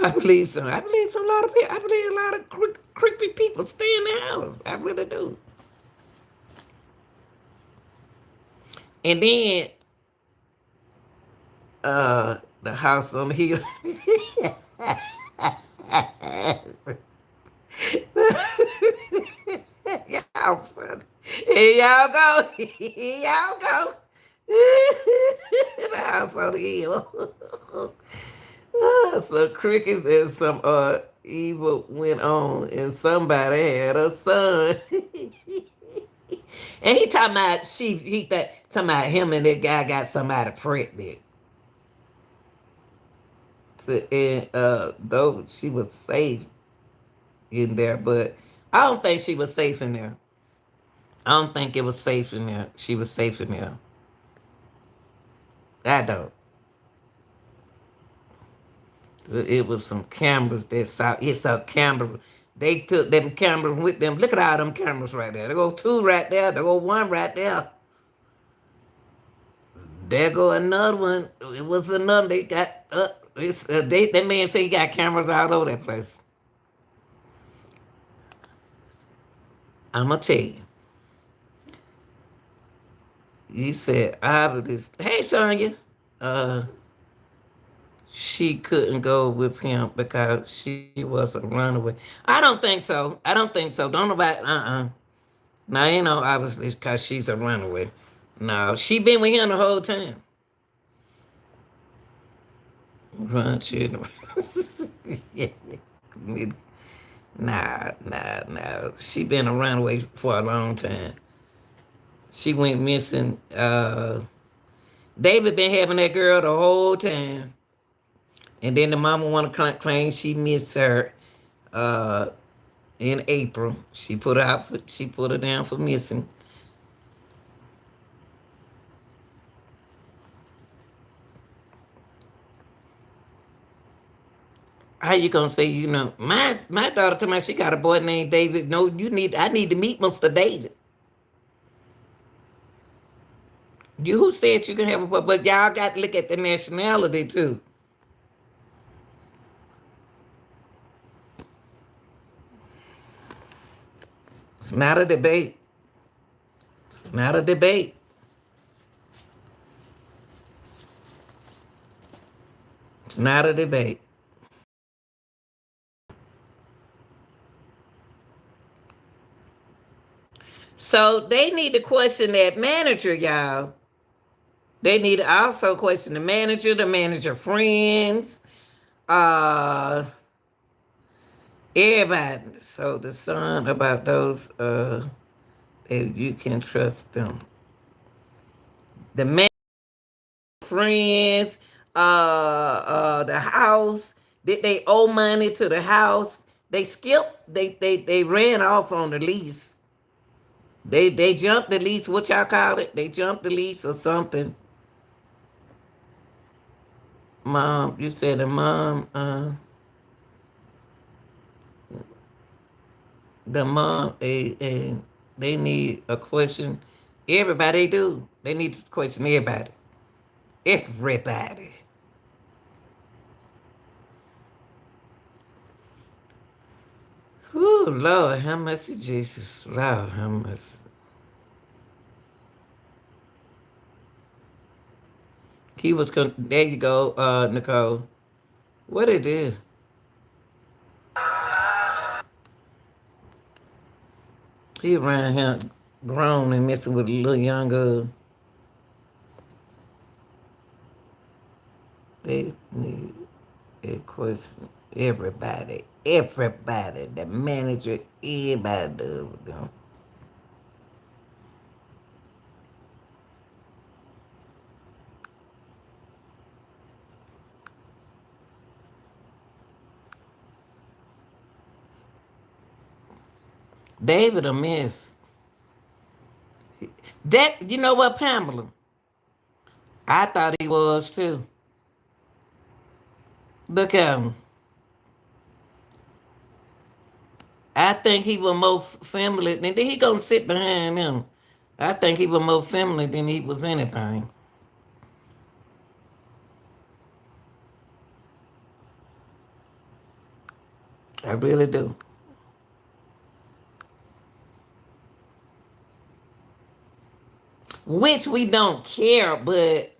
I believe so. I believe some a lot of people. I believe a lot of creepy people stay in the house. I really do. And then the house on the hill. Y'all funny. Here y'all go. Here y'all go. The house on the hill. So crickets and some evil went on, and somebody had a son. And he talking about talking about him and that guy got somebody pregnant. And though she was safe in there, but I don't think she was safe in there. I don't think it was safe in there. She was safe in there. I don't. It was some cameras that saw. It's a camera. They took them cameras with them. Look at all them cameras right there. There go two right there. There go one right there. There go another one. It was another. They got that man said he got cameras all over that place. I'ma tell you. You said I was. Hey Sonya. She couldn't go with him because she was a runaway. I don't think so. I don't think so. Don't nobody. Now you know obviously because she's a runaway. No, she been with him the whole time. Run children. Nah. She been a runaway for a long time. She went missing. David been having that girl the whole time. And then the mama want to claim she missed her in April. She put her down for missing. How you gonna say my daughter told me she got a boy named David? No, I need to meet Mr. David. Who said you can have a boy? But y'all got to look at the nationality too. It's not a debate. It's not a debate. It's not a debate. So they need to question that manager, y'all. They need to also question the manager friends, uh, everybody. So the son about those, if you can trust them. The man, friends, the house. Did they owe money to the house? They skipped. They ran off on the lease. They jumped the lease. What y'all call it? They jumped the lease or something. Mom, you said the mom. The mom. They need a question Everybody do. They need to question everybody. Everybody. Whew, Lord, how much is Jesus? Lord, how much? He was, there you go, Nicole. What it is? He around here grown and messing with a little young girl. They need a question. Everybody. Everybody. The manager, everybody does with them. David a mess. That, you know what, Pamela? I thought he was too. Look at him. I think he was more family. And then he gonna sit behind him. I think he was more family than he was anything. I really do. Which we don't care, but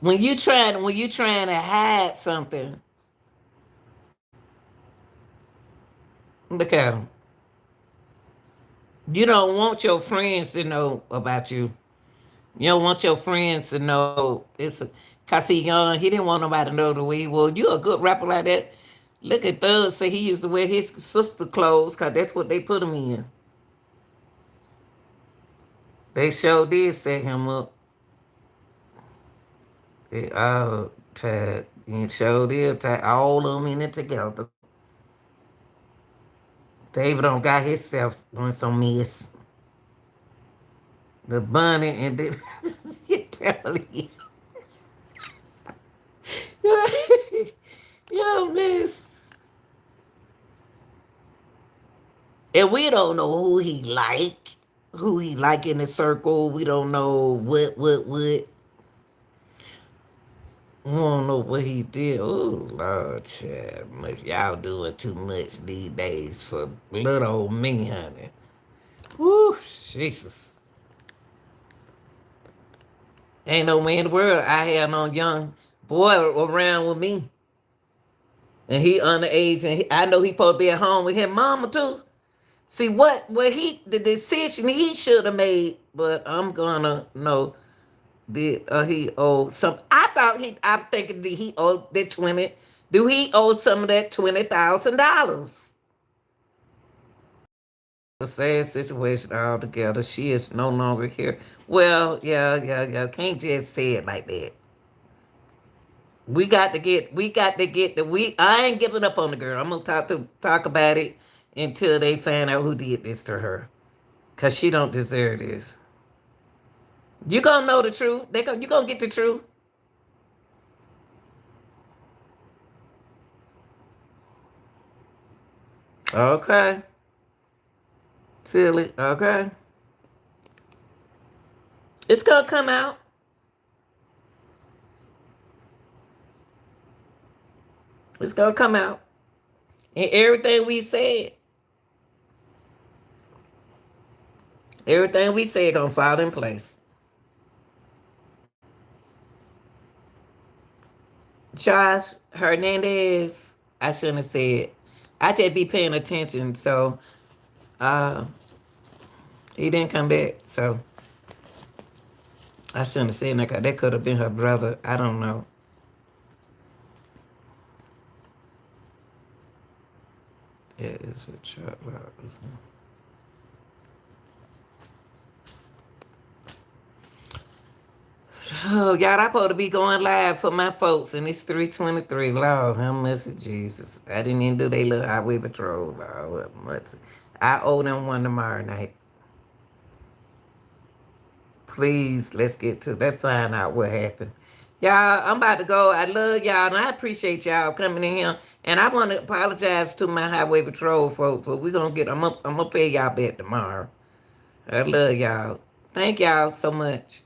when you trying to hide something, look at him. You don't want your friends to know about you. You don't want your friends to know cause he young. He didn't want nobody to know the way he was. You a good rapper like that. Look at Thug say he used to wear his sister clothes cause that's what they put him in. They sure did set him up. They all tied and sure did tie all of them in it together. David don't got himself doing some mess. The bunny and then yeah, miss. And we don't know who he like in the circle. We don't know what. We don't know what he did. Oh Lord, child, y'all doing too much these days for little old me, honey. Woo, Jesus. Ain't no man in the world I had no young boy around with me. And he underage, and I know he supposed to be at home with his mama too. See what the decision he should have made, but I'm gonna know did he owe some? I'm thinking that he owed the 20. Do he owe some of that $20,000? A sad situation altogether. She is no longer here. Well, yeah. Can't just say it like that. I ain't giving up on the girl. I'm gonna talk about it until they find out who did this to her. Cause she don't deserve this. You gonna know the truth. You gonna get the truth. Okay. Silly. Okay. It's gonna come out. It's gonna come out. And everything we said gonna fall in place. Josh Hernandez, I shouldn't have said. I just be paying attention, so uh he didn't come back, so I shouldn't have said that. That could have been her brother. I don't know. It is a child. Oh, y'all, I supposed to be going live for my folks, and it's 3:23. Lord, how much is Jesus? I didn't even do they little highway patrol. Lord, what much? I owe them one tomorrow night. Please, let's get to that. Find out what happened. Y'all, I'm about to go. I love y'all, and I appreciate y'all coming in here. And I want to apologize to my highway patrol folks, but we're gonna get. I'm gonna pay y'all back tomorrow. I love y'all. Thank y'all so much.